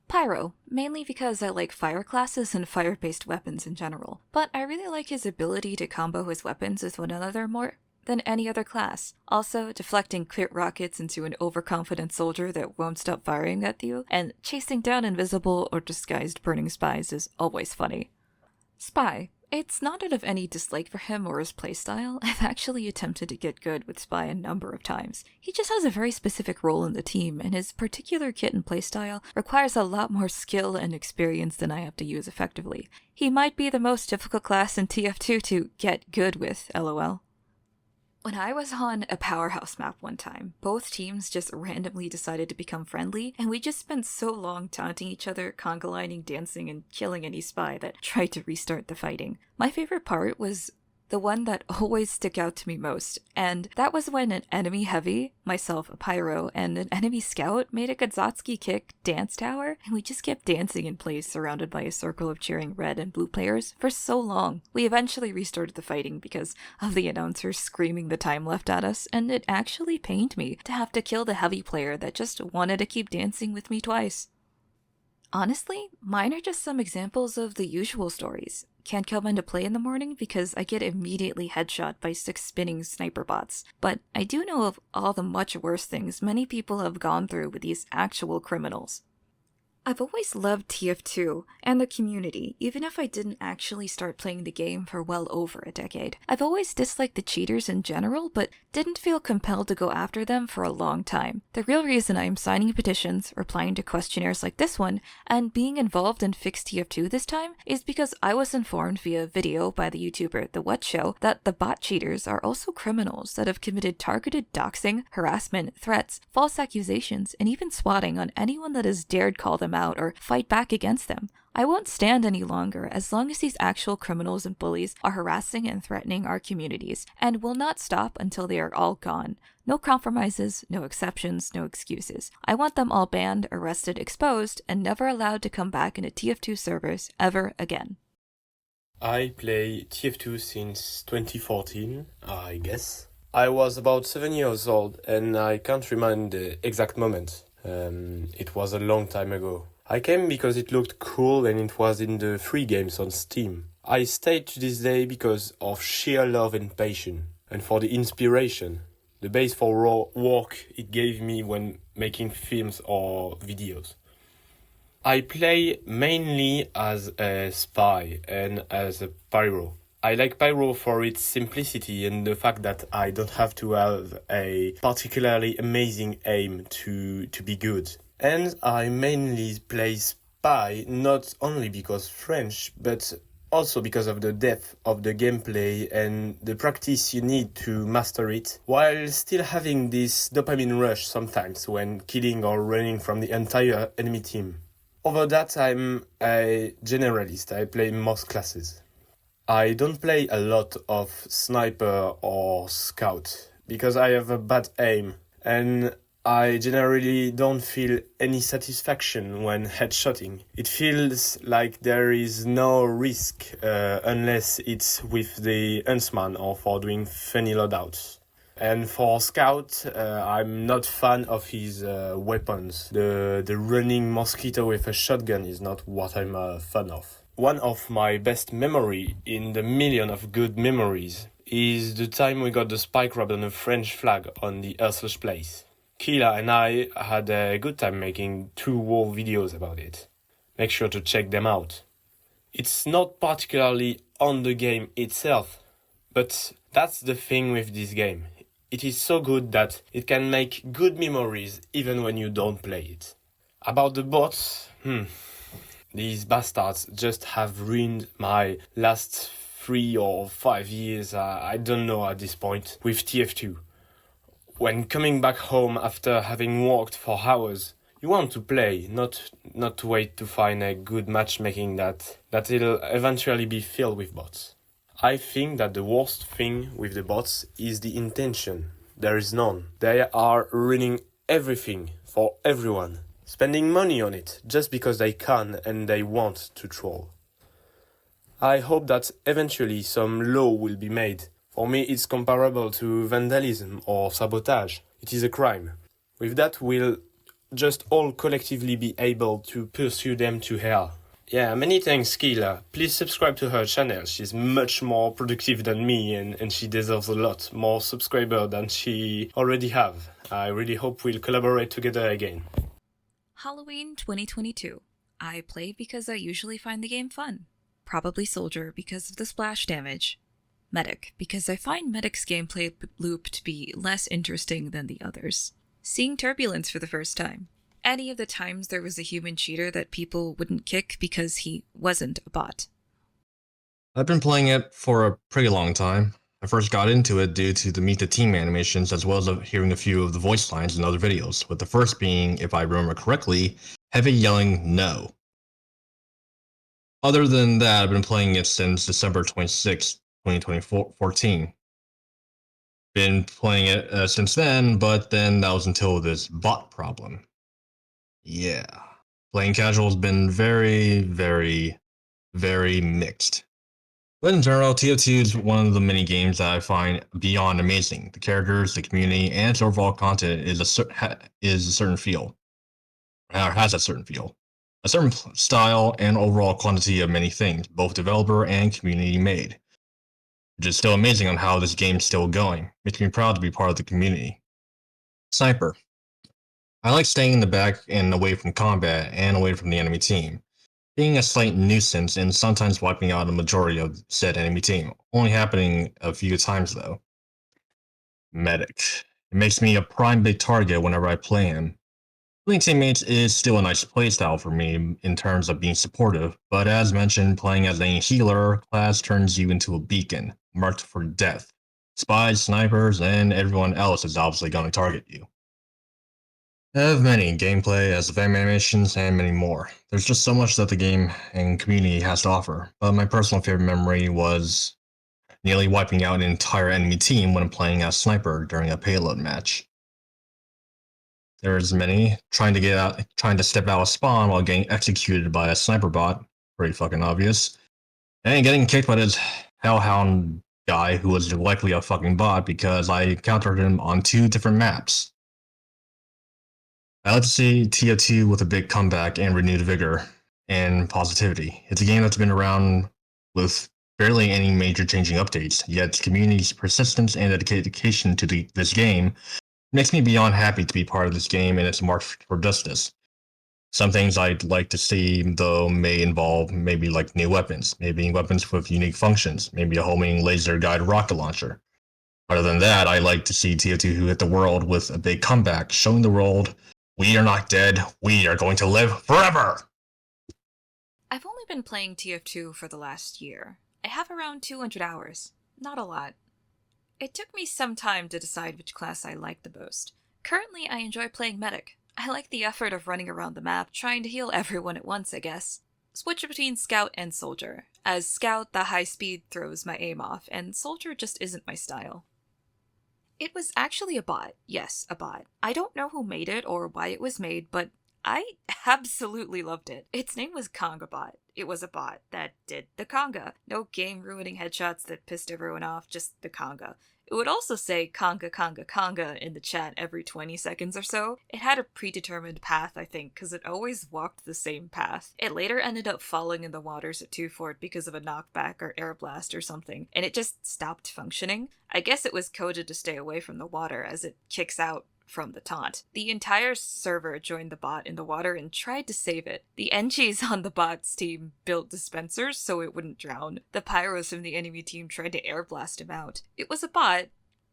Pyro, mainly because I like fire classes and fire-based weapons in general, but I really like his ability to combo his weapons with one another more than any other class. Also, deflecting crit rockets into an overconfident soldier that won't stop firing at you, and chasing down invisible or disguised burning spies is always funny. Spy. It's not out of any dislike for him or his playstyle. I've actually attempted to get good with Spy a number of times. He just has a very specific role in the team, and his particular kit and playstyle requires a lot more skill and experience than I have to use effectively. He might be the most difficult class in TF2 to get good with, lol. When I was on a powerhouse map one time, both teams just randomly decided to become friendly, and we just spent so long taunting each other, conga lining, dancing, and killing any spy that tried to restart the fighting. My favorite part was the one that always stuck out to me most, and that was when an enemy heavy, myself a pyro, and an enemy scout made a Godzatsky kick dance tower, and we just kept dancing in place surrounded by a circle of cheering red and blue players for so long. We eventually restarted the fighting because of the announcers screaming the time left at us, and it actually pained me to have to kill the heavy player that just wanted to keep dancing with me twice. Honestly, mine are just some examples of the usual stories. Can't come into play in the morning because I get immediately headshot by 6 spinning sniper bots, but I do know of all the much worse things many people have gone through with these actual criminals. I've always loved TF2 and the community, even if I didn't actually start playing the game for well over a decade. I've always disliked the cheaters in general, but didn't feel compelled to go after them for a long time. The real reason I am signing petitions, replying to questionnaires like this one, and being involved in Fix TF2 this time is because I was informed via video by the YouTuber The What Show that the bot cheaters are also criminals that have committed targeted doxing, harassment, threats, false accusations, and even swatting on anyone that has dared call them out or fight back against them. I won't stand any longer as long as these actual criminals and bullies are harassing and threatening our communities, and will not stop until they are all gone. No compromises, no exceptions, no excuses. I want them all banned, arrested, exposed, and never allowed to come back into TF2 servers ever again. I play TF2 since 2014, I guess. I was about 7 years old and I can't remember the exact moment. It was a long time ago. I came because it looked cool and it was in the free games on Steam. I stayed to this day because of sheer love and passion, and for the inspiration, the base for raw work it gave me when making films or videos. I play mainly as a spy and as a pyro. I like pyro for its simplicity and the fact that I don't have to have a particularly amazing aim to be good. And I mainly play spy not only because French, but also because of the depth of the gameplay and the practice you need to master it, while still having this dopamine rush sometimes when killing or running from the entire enemy team. Over that, I'm a generalist. I play most classes. I don't play a lot of sniper or scout because I have a bad aim, and I generally don't feel any satisfaction when headshotting. It feels like there is no risk unless it's with the huntsman or for doing funny loadouts. And for Scout, I'm not fan of his weapons. The running mosquito with a shotgun is not what I'm a fan of. One of my best memory in the million of good memories is the time we got the spike wrapped on a French flag on the Earthless place. Keela and I had a good time making 2 whole videos about it. Make sure to check them out. It's not particularly on the game itself, but that's the thing with this game. It is so good that it can make good memories even when you don't play it. About the bots, these bastards just have ruined my last 3 or 5 years, I don't know at this point, with TF2. When coming back home after having worked for hours, you want to play, not to wait to find a good matchmaking that it'll eventually be filled with bots. I think that the worst thing with the bots is the intention. There is none. They are ruining everything for everyone, spending money on it just because they can and they want to troll. I hope that eventually some law will be made. For me, it's comparable to vandalism or sabotage. It is a crime. With that, we'll just all collectively be able to pursue them to hell. Yeah, many thanks, Keela. Please subscribe to her channel. She's much more productive than me and she deserves a lot more subscribers than she already have. I really hope we'll collaborate together again. Halloween 2022. I play because I usually find the game fun. Probably Soldier because of the splash damage. Medic because I find Medic's gameplay loop to be less interesting than the others. Seeing Turbulence for the first time. Any of the times there was a human cheater that people wouldn't kick because he wasn't a bot. I've been playing it for a pretty long time. I first got into it due to the Meet the Team animations as well as hearing a few of the voice lines in other videos, with the first being, if I remember correctly, heavy yelling no. Other than that, I've been playing it since December 26, 2014. Been playing it since then, but then that was until this bot problem. Yeah. Playing casual has been very, very, very mixed. But in general, TF2 is one of the many games that I find beyond amazing. The characters, the community, and its overall content is a certain feel. Or has a certain feel. A certain style and overall quantity of many things, both developer and community made. Which is still amazing on how this game's still going. Makes me proud to be part of the community. Sniper. I like staying in the back and away from combat and away from the enemy team, being a slight nuisance and sometimes wiping out a majority of said enemy team, only happening a few times though. Medic. It makes me a prime big target whenever I play him. Playing teammates is still a nice playstyle for me in terms of being supportive, but as mentioned, playing as a healer class turns you into a beacon, marked for death. Spies, snipers, and everyone else is obviously going to target you. I have many gameplay, as the animations, and many more. There's just so much that the game and community has to offer, but my personal favorite memory was nearly wiping out an entire enemy team when playing as sniper during a payload match. There's many trying to step out of spawn while getting executed by a sniper bot, pretty fucking obvious, and getting kicked by this hellhound guy who was likely a fucking bot because I encountered him on 2 different maps. I like to see TF2 with a big comeback and renewed vigor and positivity. It's a game that's been around with barely any major changing updates, yet its community's persistence and dedication to this game makes me beyond happy to be part of this game and its march for justice. Some things I'd like to see, though, may involve maybe like new weapons, maybe weapons with unique functions, maybe a homing laser-guided rocket launcher. Other than that, I like to see TF2 who hit the world with a big comeback, showing the world we are not dead, we are going to live forever! I've only been playing TF2 for the last year. I have around 200 hours. Not a lot. It took me some time to decide which class I liked the most. Currently, I enjoy playing Medic. I like the effort of running around the map, trying to heal everyone at once, I guess. Switch between Scout and Soldier. As Scout, the high speed throws my aim off, and Soldier just isn't my style. It was actually a bot. Yes, a bot. I don't know who made it or why it was made, but I absolutely loved it. Its name was KongaBot. It was a bot that did the conga. No game-ruining headshots that pissed everyone off, just the conga. It would also say conga, conga, conga in the chat every 20 seconds or so. It had a predetermined path, I think, because it always walked the same path. It later ended up falling in the waters at Two Fort because of a knockback or air blast or something, and it just stopped functioning. I guess it was coded to stay away from the water as it kicks out from the taunt. The entire server joined the bot in the water and tried to save it. The NGs on the bot's team built dispensers so it wouldn't drown. The pyros from the enemy team tried to air blast him out. It was a bot,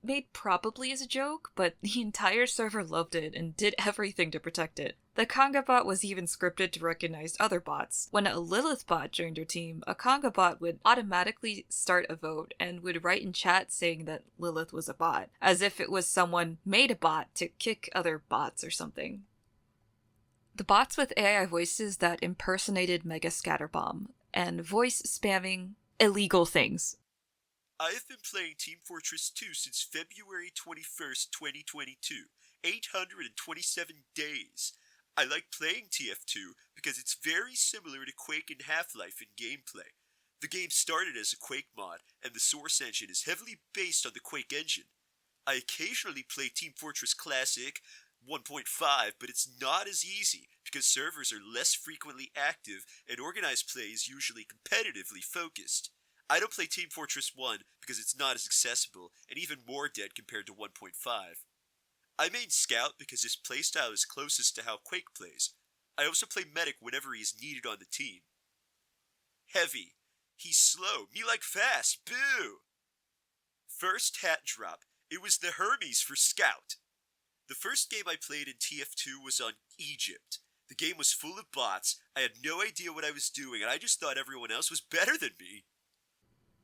made probably as a joke, but the entire server loved it and did everything to protect it. The Conga bot was even scripted to recognize other bots. When a Lilith bot joined her team, a Conga bot would automatically start a vote and would write in chat saying that Lilith was a bot, as if it was someone made a bot to kick other bots or something. The bots with AI voices that impersonated Mega Scatterbomb, and voice spamming illegal things. I have been playing Team Fortress 2 since February 21st, 2022. 827 days. I like playing TF2 because it's very similar to Quake and Half-Life in gameplay. The game started as a Quake mod, and the source engine is heavily based on the Quake engine. I occasionally play Team Fortress Classic 1.5, but it's not as easy because servers are less frequently active and organized play is usually competitively focused. I don't play Team Fortress 1 because it's not as accessible and even more dead compared to 1.5. I main Scout because his playstyle is closest to how Quake plays. I also play Medic whenever he is needed on the team. Heavy. He's slow. Me like fast. Boo! First hat drop. It was the Hermes for Scout. The first game I played in TF2 was on Egypt. The game was full of bots. I had no idea what I was doing and I just thought everyone else was better than me.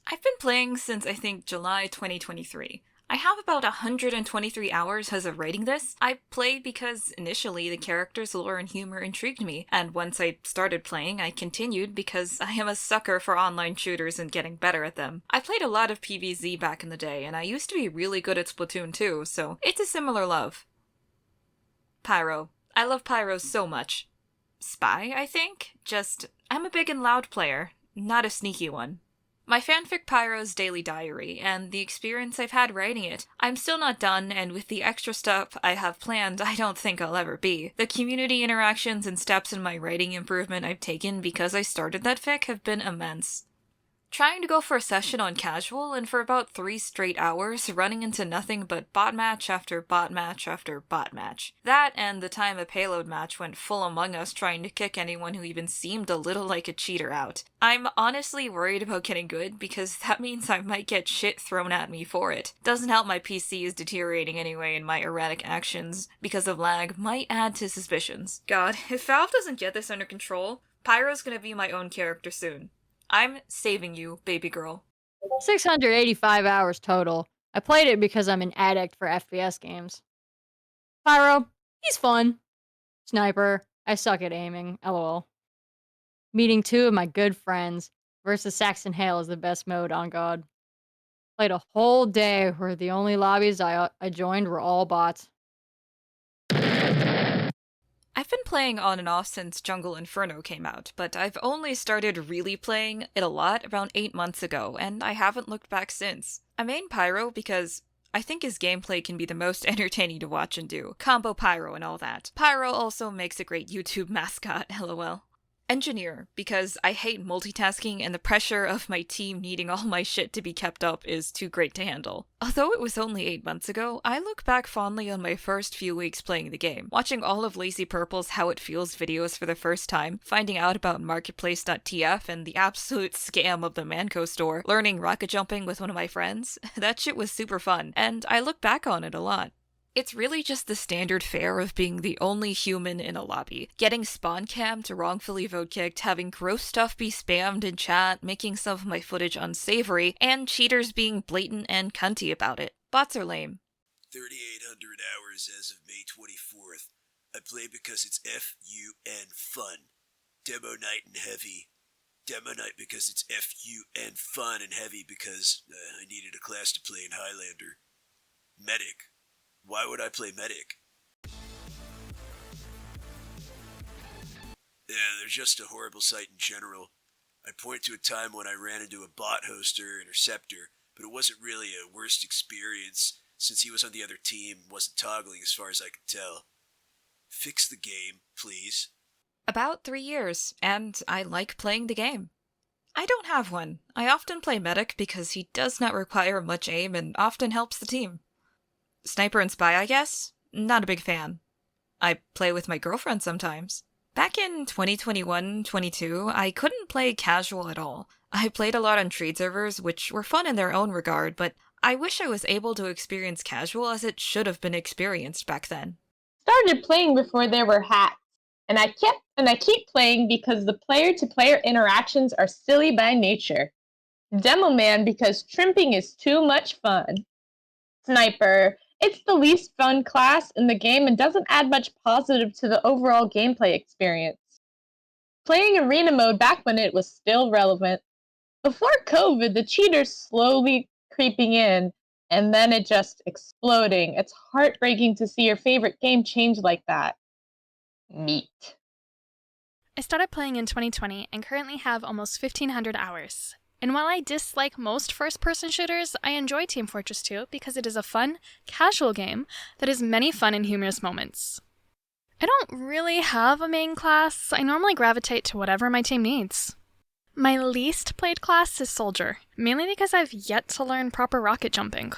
I've been playing since I think July 2023. I have about 123 hours as of writing this. I played because initially the character's lore and humor intrigued me, and once I started playing, I continued because I am a sucker for online shooters and getting better at them. I played a lot of PvZ back in the day, and I used to be really good at Splatoon too, so it's a similar love. Pyro. I love Pyro so much. Spy, I think? I'm a big and loud player, not a sneaky one. My fanfic Pyro's daily diary, and the experience I've had writing it. I'm still not done, and with the extra stuff I have planned, I don't think I'll ever be. The community interactions and steps in my writing improvement I've taken because I started that fic have been immense. Trying to go for a session on casual, and for about 3 straight hours, running into nothing but bot match after bot match after bot match. That, and the time a payload match went full Among Us trying to kick anyone who even seemed a little like a cheater out. I'm honestly worried about getting good, because that means I might get shit thrown at me for it. Doesn't help my PC is deteriorating anyway, and my erratic actions, because of lag, might add to suspicions. God, if Valve doesn't get this under control, Pyro's gonna be my own character soon. I'm saving you, baby girl. 685 hours total. I played it because I'm an addict for FPS games. Pyro, he's fun. Sniper, I suck at aiming, lol. Meeting 2 of my good friends versus Saxon Hale is the best mode, on God. Played a whole day where the only lobbies I joined were all bots. I've been playing on and off since Jungle Inferno came out, but I've only started really playing it a lot around 8 months ago, and I haven't looked back since. I main Pyro because I think his gameplay can be the most entertaining to watch and do. Combo Pyro and all that. Pyro also makes a great YouTube mascot, lol. Engineer, because I hate multitasking and the pressure of my team needing all my shit to be kept up is too great to handle. Although it was only 8 months ago, I look back fondly on my first few weeks playing the game, watching all of Lazy Purple's How It Feels videos for the first time, finding out about Marketplace.tf and the absolute scam of the Manco store, learning rocket jumping with one of my friends. That shit was super fun, and I look back on it a lot. It's really just the standard fare of being the only human in a lobby, getting spawn cammed, wrongfully vote kicked, having gross stuff be spammed in chat, making some of my footage unsavory, and cheaters being blatant and cunty about it. Bots are lame. 3,800 hours as of May 24th. I play because it's F-U-N fun. Demo night and heavy. Demo night because it's F-U-N fun and heavy because I needed a class to play in Highlander. Medic. Why would I play Medic? Yeah, they're just a horrible sight in general. I point to a time when I ran into a bot hoster interceptor, but it wasn't really a worst experience since he was on the other team and wasn't toggling as far as I could tell. Fix the game, please. About 3 years, and I like playing the game. I don't have one. I often play Medic because he does not require much aim and often helps the team. Sniper and Spy, I guess? Not a big fan. I play with my girlfriend sometimes. Back in 2021-22, I couldn't play casual at all. I played a lot on trade servers, which were fun in their own regard, but I wish I was able to experience casual as it should have been experienced back then. Started playing before there were hacks, and I keep playing because the player-to-player interactions are silly by nature. Demo Man because trimping is too much fun. Sniper. It's the least fun class in the game and doesn't add much positive to the overall gameplay experience. Playing arena mode back when it was still relevant. Before COVID, the cheaters slowly creeping in, and then it just exploding. It's heartbreaking to see your favorite game change like that. Neat. I started playing in 2020 and currently have almost 1,500 hours. And while I dislike most first-person shooters, I enjoy Team Fortress 2 because it is a fun, casual game that has many fun and humorous moments. I don't really have a main class. I normally gravitate to whatever my team needs. My least played class is Soldier, mainly because I've yet to learn proper rocket jumping.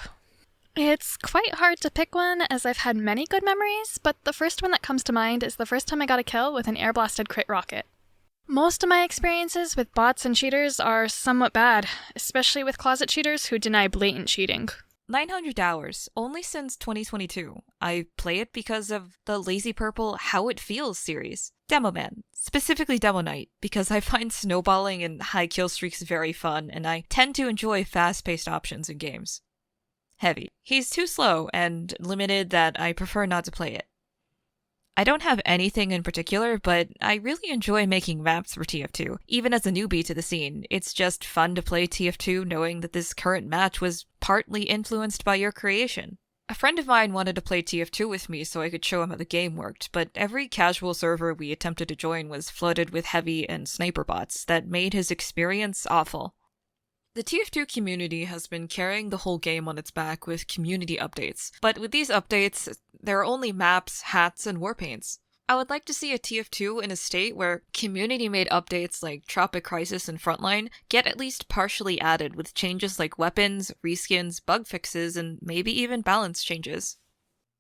It's quite hard to pick one as I've had many good memories, but the first one that comes to mind is the first time I got a kill with an air-blasted crit rocket. Most of my experiences with bots and cheaters are somewhat bad, especially with closet cheaters who deny blatant cheating. 900 hours, only since 2022. I play it because of the Lazy Purple How It Feels series. Demo Man, specifically Demo Knight, because I find snowballing and high kill streaks very fun, and I tend to enjoy fast-paced options in games. Heavy. He's too slow and limited that I prefer not to play it. I don't have anything in particular, but I really enjoy making maps for TF2, even as a newbie to the scene. It's just fun to play TF2 knowing that this current match was partly influenced by your creation. A friend of mine wanted to play TF2 with me so I could show him how the game worked, but every casual server we attempted to join was flooded with heavy and sniper bots that made his experience awful. The TF2 community has been carrying the whole game on its back with community updates, but with these updates, there are only maps, hats, and warpaints. I would like to see a TF2 in a state where community-made updates like Tropic Crisis and Frontline get at least partially added with changes like weapons, reskins, bug fixes, and maybe even balance changes.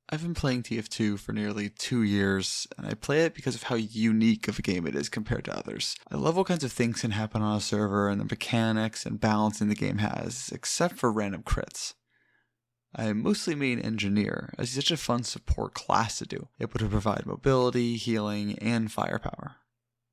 I've been playing TF2 for nearly 2 years, and I play it because of how unique of a game it is compared to others. I love what kinds of things can happen on a server and the mechanics and balancing the game has, except for random crits. I mostly main engineer, as he's such a fun support class to do, able to provide mobility, healing, and firepower.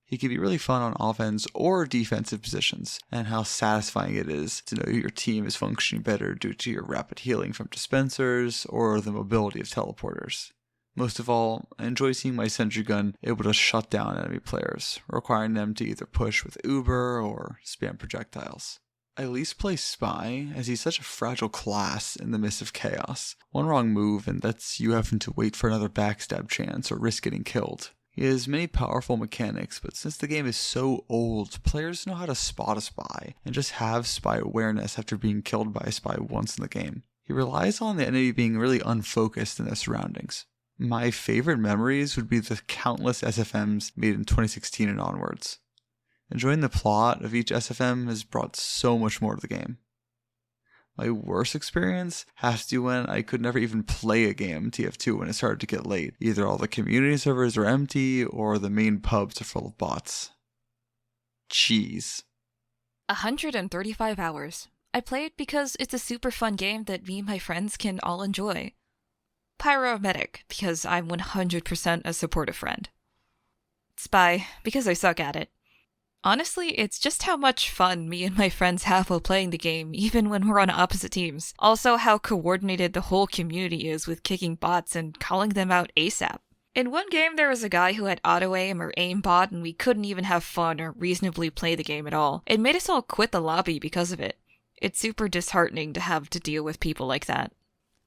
He can be really fun on offense or defensive positions, and how satisfying it is to know your team is functioning better due to your rapid healing from dispensers or the mobility of teleporters. Most of all, I enjoy seeing my sentry gun able to shut down enemy players, requiring them to either push with Uber or spam projectiles. I at least play Spy, as he's such a fragile class in the midst of chaos. One wrong move and that's you having to wait for another backstab chance or risk getting killed. He has many powerful mechanics, but since the game is so old, players know how to spot a spy, and just have spy awareness after being killed by a spy once in the game. He relies on the enemy being really unfocused in their surroundings. My favorite memories would be the countless SFMs made in 2016 and onwards. Enjoying the plot of each SFM has brought so much more to the game. My worst experience has to be when I could never even play a game TF2 when it started to get late. Either all the community servers are empty or the main pubs are full of bots. Jeez. 135 hours. I play it because it's a super fun game that me and my friends can all enjoy. Pyromedic, because I'm 100% a supportive friend. Spy, because I suck at it. Honestly, it's just how much fun me and my friends have while playing the game, even when we're on opposite teams. Also, how coordinated the whole community is with kicking bots and calling them out ASAP. In one game, there was a guy who had auto-aim or aimbot, and we couldn't even have fun or reasonably play the game at all. It made us all quit the lobby because of it. It's super disheartening to have to deal with people like that.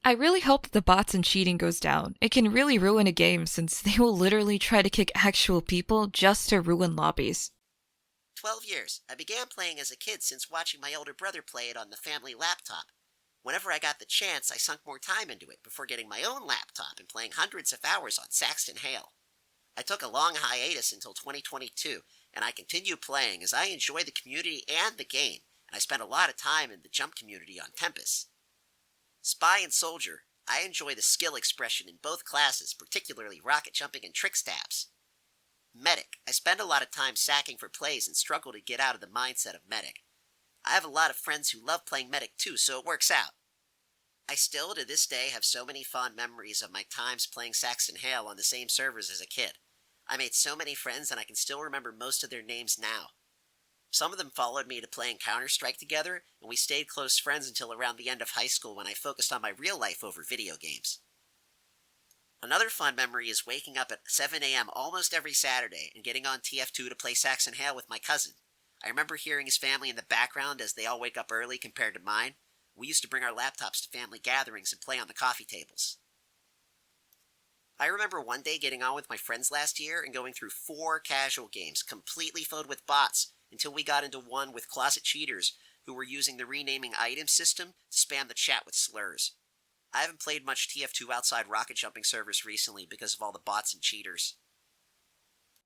I really hope the bots and cheating goes down. It can really ruin a game since they will literally try to kick actual people just to ruin lobbies. 12 years. I began playing as a kid since watching my older brother play it on the family laptop. Whenever I got the chance, I sunk more time into it before getting my own laptop and playing hundreds of hours on Saxton Hale. I took a long hiatus until 2022, and I continue playing as I enjoy the community and the game, and I spent a lot of time in the jump community on Tempest. Spy and Soldier. I enjoy the skill expression in both classes, particularly rocket jumping and trick stabs. Medic. I spend a lot of time sacking for plays and struggle to get out of the mindset of Medic. I have a lot of friends who love playing Medic too, so it works out. I still, to this day, have so many fond memories of my times playing Saxton Hale on the same servers as a kid. I made so many friends and I can still remember most of their names now. Some of them followed me to playing Counter-Strike together, and we stayed close friends until around the end of high school when I focused on my real life over video games. Another fun memory is waking up at 7 a.m. almost every Saturday and getting on TF2 to play Saxton Hale with my cousin. I remember hearing his family in the background as they all wake up early compared to mine. We used to bring our laptops to family gatherings and play on the coffee tables. I remember one day getting on with my friends last year and going through 4 casual games completely filled with bots until we got into one with closet cheaters who were using the renaming item system to spam the chat with slurs. I haven't played much TF2 outside rocket jumping servers recently because of all the bots and cheaters.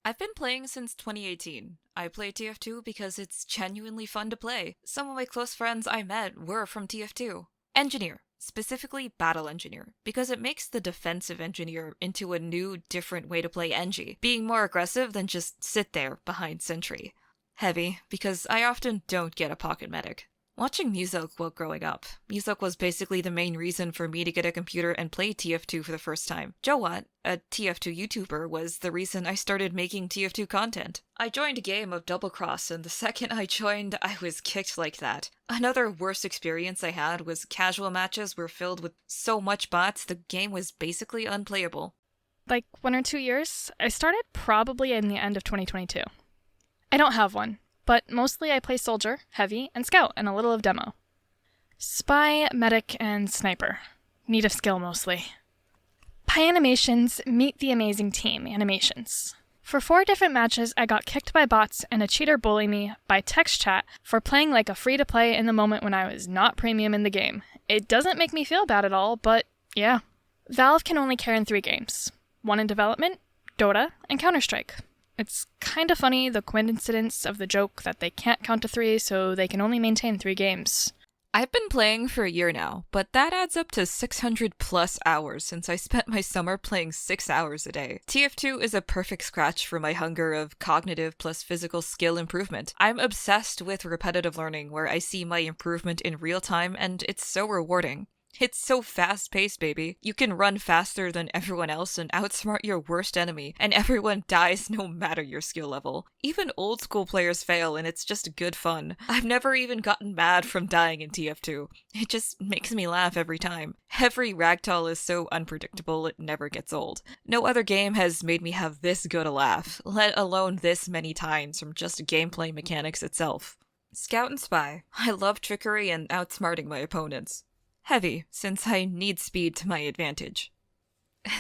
I've been playing since 2018. I play TF2 because it's genuinely fun to play. Some of my close friends I met were from TF2. Engineer, specifically Battle Engineer, because it makes the defensive engineer into a new, different way to play Engie, being more aggressive than just sit there behind Sentry. Heavy, because I often don't get a pocket medic. Watching Muzok while growing up, Muzok was basically the main reason for me to get a computer and play TF2 for the first time. Jowatt, a TF2 YouTuber, was the reason I started making TF2 content. I joined a game of Double Cross, and the second I joined, I was kicked like that. Another worst experience I had was casual matches were filled with so much bots the game was basically unplayable. Like 1 or 2 years, I started probably in the end of 2022. I don't have one, but mostly I play Soldier, Heavy, and Scout, and a little of Demo. Spy, Medic, and Sniper. Need of skill mostly. Pie Animations Meet the Amazing Team animations. For 4 different matches, I got kicked by bots and a cheater bullied me by text chat for playing like a free-to-play in the moment when I was not premium in the game. It doesn't make me feel bad at all, but yeah. Valve can only carry in 3 games. 1 in development, Dota, and Counter-Strike. It's kind of funny, the coincidence of the joke that they can't count to 3, so they can only maintain 3 games. I've been playing for a year now, but that adds up to 600 plus hours since I spent my summer playing 6 hours a day. TF2 is a perfect scratch for my hunger of cognitive plus physical skill improvement. I'm obsessed with repetitive learning where I see my improvement in real time and it's so rewarding. It's so fast-paced, baby. You can run faster than everyone else and outsmart your worst enemy, and everyone dies no matter your skill level. Even old-school players fail, and it's just good fun. I've never even gotten mad from dying in TF2. It just makes me laugh every time. Every ragdoll is so unpredictable it never gets old. No other game has made me have this good a laugh, let alone this many times from just gameplay mechanics itself. Scout and Spy. I love trickery and outsmarting my opponents. Heavy, since I need speed to my advantage.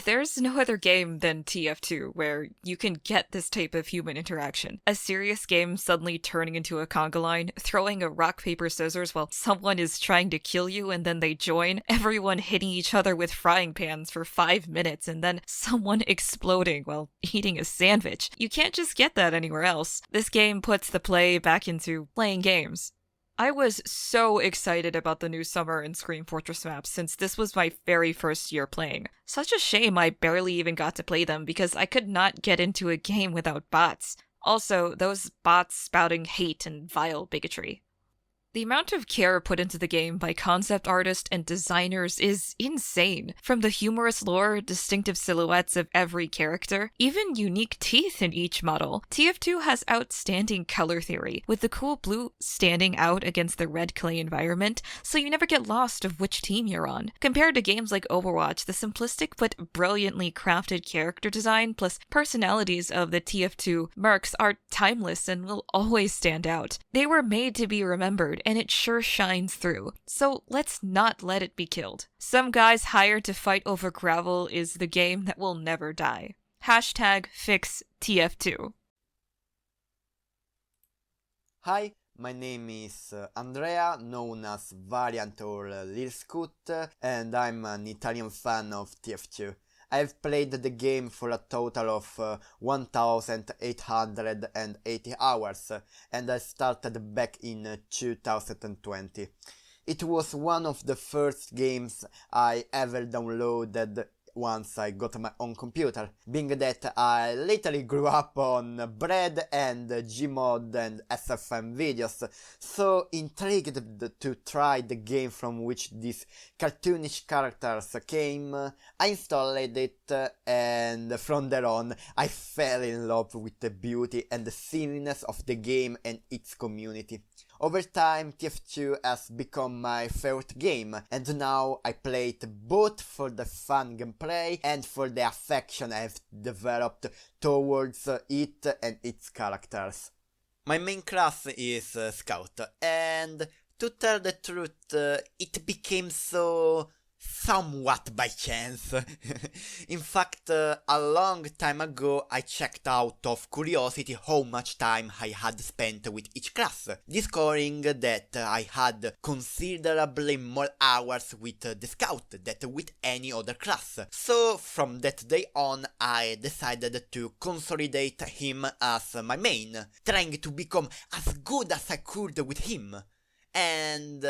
There's no other game than TF2 where you can get this type of human interaction. A serious game suddenly turning into a conga line, throwing a rock, paper, scissors while someone is trying to kill you and then they join, everyone hitting each other with frying pans for 5 minutes and then someone exploding while eating a sandwich. You can't just get that anywhere else. This game puts the play back into playing games. I was so excited about the new Summer and Scream Fortress maps since this was my very first year playing. Such a shame I barely even got to play them because I could not get into a game without bots. Also, those bots spouting hate and vile bigotry. The amount of care put into the game by concept artists and designers is insane. From the humorous lore, distinctive silhouettes of every character, even unique teeth in each model, TF2 has outstanding color theory, with the cool blue standing out against the red clay environment, so you never get lost of which team you're on. Compared to games like Overwatch, the simplistic but brilliantly crafted character design plus personalities of the TF2 mercs are timeless and will always stand out. They were made to be remembered, sword, and it sure shines through. So let's not let it be killed. Some guys hired to fight over gravel is the game that will never die. Hashtag fix TF2. Hi, my name is Andrea, known as Variant or Lil Scoot, and I'm an Italian fan of TF2. I've played the game for a total of 1,880 hours, and I started back in 2020. It was one of the first games I ever downloaded once I got my own computer, being that I literally grew up on bread and Gmod and SFM videos, so intrigued to try the game from which these cartoonish characters came, I installed it, and from there on I fell in love with the beauty and the silliness of the game and its community. Over time, TF2 has become my favorite game, and now I play it both for the fun gameplay and for the affection I've developed towards it and its characters. My main class is Scout, and to tell the truth, it became so somewhat by chance. In fact, a long time ago I checked out of curiosity how much time I had spent with each class, discovering that I had considerably more hours with the Scout than with any other class. So from that day on I decided to consolidate him as my main, trying to become as good as I could with him. And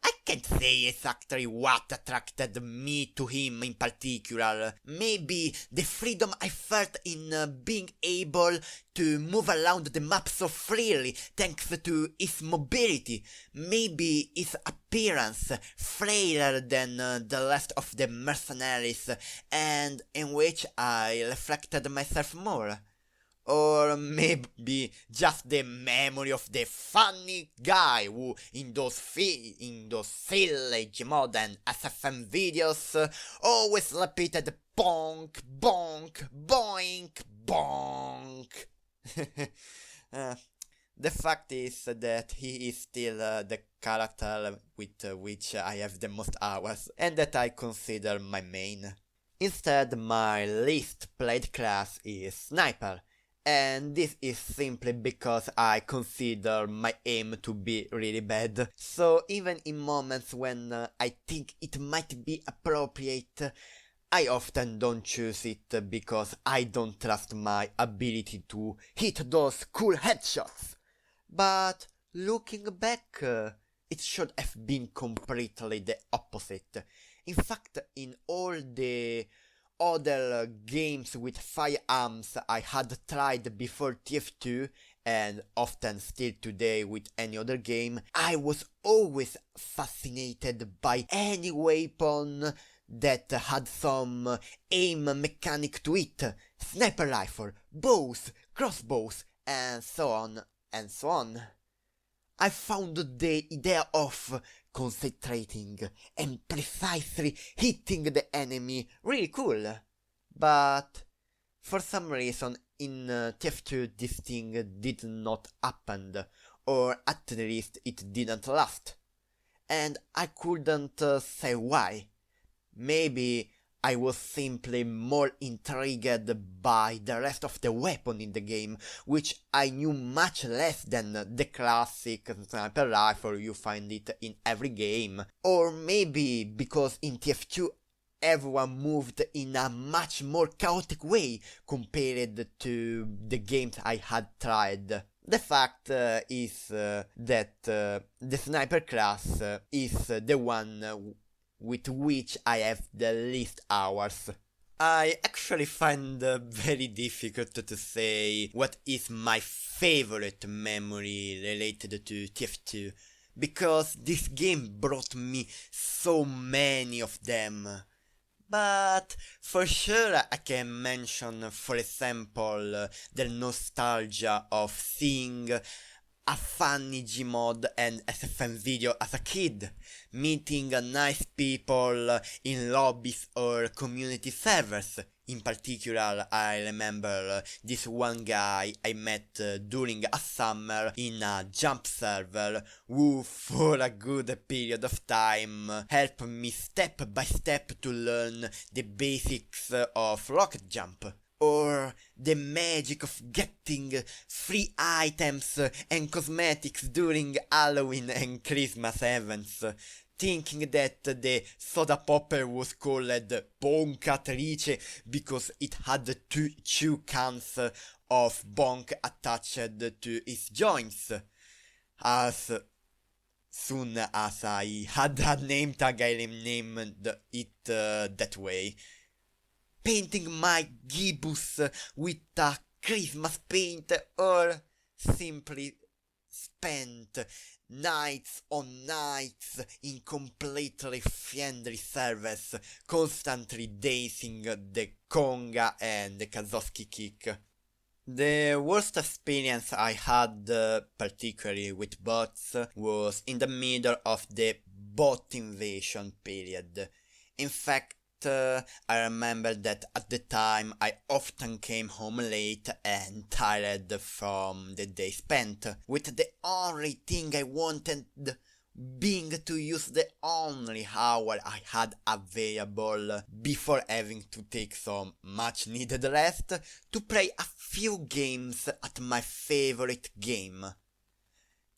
I can't say exactly what attracted me to him in particular. Maybe the freedom I felt in being able to move around the map so freely thanks to his mobility. Maybe his appearance, frailer than the rest of the mercenaries, and in which I reflected myself more. Or maybe just the memory of the funny guy who in those silly Gmod and SFM videos always repeated bonk, bonk, boink, bonk. The fact is that he is still the character with which I have the most hours, and that I consider my main. Instead, my least played class is Sniper. And this is simply because I consider my aim to be really bad. So even in moments when I think it might be appropriate, I often don't choose it because I don't trust my ability to hit those cool headshots. But looking back, it should have been completely the opposite. In fact, in all the other games with firearms I had tried before TF2, and often still today with any other game, I was always fascinated by any weapon that had some aim mechanic to it. Sniper rifle, bows, crossbows, and so on and so on. I found the idea of concentrating and precisely hitting the enemy really cool. But for some reason in TF2 this thing did not happen, or at least it didn't last. And I couldn't say why. Maybe I was simply more intrigued by the rest of the weapon in the game, which I knew much less than the classic sniper rifle you find it in every game. Or maybe because in TF2 everyone moved in a much more chaotic way compared to the games I had tried. The fact is that the sniper class is the one with which I have the least hours. I actually find very difficult to say what is my favorite memory related to TF2, because this game brought me so many of them. But for sure I can mention, for example, the nostalgia of seeing a funny Gmod and SFM video as a kid, meeting nice people in lobbies or community servers. In particular, I remember this one guy I met during a summer in a jump server who for a good period of time helped me step by step to learn the basics of rocket jump. Or the magic of getting free items and cosmetics during Halloween and Christmas events, thinking that the soda popper was called Bonkatrice because it had two cans of bonk attached to its joints. As soon as I had a name tag, I named it that way. Painting my gibbous with a Christmas paint, or simply spent nights on nights in completely friendly servers, constantly dacing the conga and the Kazowski kick. The worst experience I had, particularly with bots, was in the middle of the bot invasion period. In fact, I remember that at the time I often came home late and tired from the day spent, with the only thing I wanted being to use the only hour I had available before having to take some much needed rest to play a few games at my favorite game.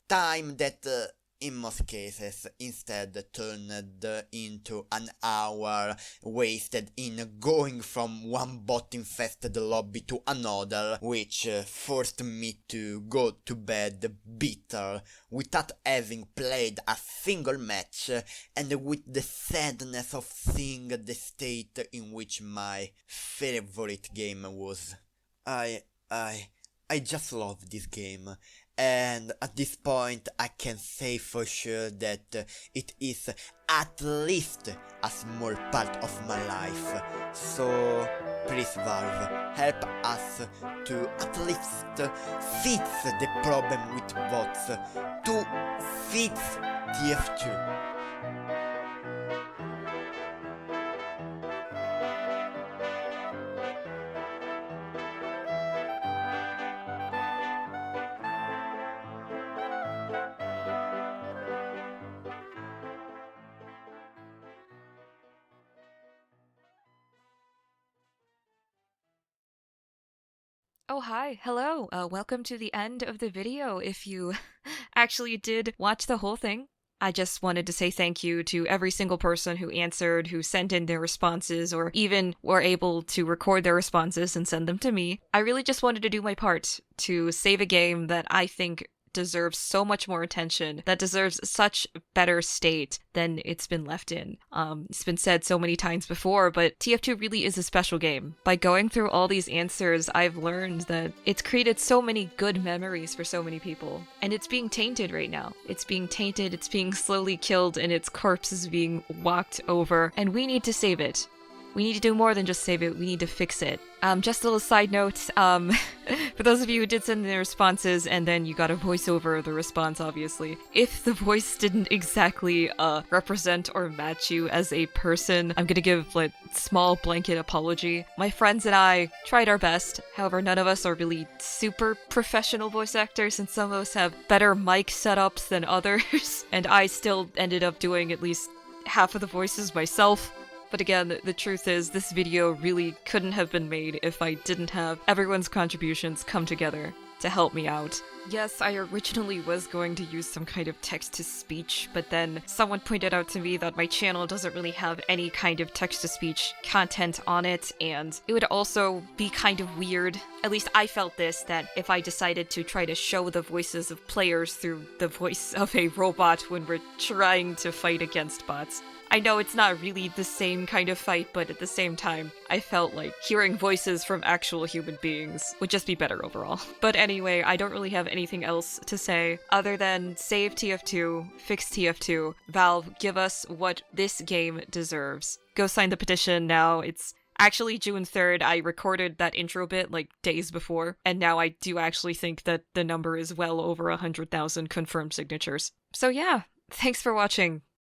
Time that in most cases instead turned into an hour wasted in going from one bot-infested lobby to another, which forced me to go to bed bitter without having played a single match, and with the sadness of seeing the state in which my favorite game was. I just love this game. And at this point I can say for sure that it is at least a small part of my life. So please Valve, help us to at least fix the problem with bots, to fix TF2. Oh, hi. Hello. Welcome to the end of the video. If you actually did watch the whole thing, I just wanted to say thank you to every single person who answered, who sent in their responses, or even were able to record their responses and send them to me. I really just wanted to do my part to save a game that I think deserves so much more attention, that deserves such better state than it's been left in. It's been said so many times before, but TF2 really is a special game. By going through all these answers, I've learned that it's created so many good memories for so many people, and it's being tainted right now. It's being tainted, it's being slowly killed, and its corpse is being walked over, and we need to save it. We need to do more than just save it, we need to fix it. Just a little side note, for those of you who did send in their responses and then you got a voiceover of the response, obviously, if the voice didn't exactly represent or match you as a person, I'm gonna give like small blanket apology. My friends and I tried our best, however none of us are really super professional voice actors, and some of us have better mic setups than others, and I still ended up doing at least half of the voices myself. But again, the truth is, this video really couldn't have been made if I didn't have everyone's contributions come together to help me out. Yes, I originally was going to use some kind of text-to-speech, but then someone pointed out to me that my channel doesn't really have any kind of text-to-speech content on it, and it would also be kind of weird. At least I felt this, that if I decided to try to show the voices of players through the voice of a robot when we're trying to fight against bots. I know it's not really the same kind of fight, but at the same time, I felt like hearing voices from actual human beings would just be better overall. But anyway, I don't really have anything else to say other than save TF2, fix TF2, Valve, give us what this game deserves. Go sign the petition now. It's Actually, June 3rd, I recorded that intro bit like days before, and now I do actually think that the number is well over 100,000 confirmed signatures. So yeah, thanks for watching.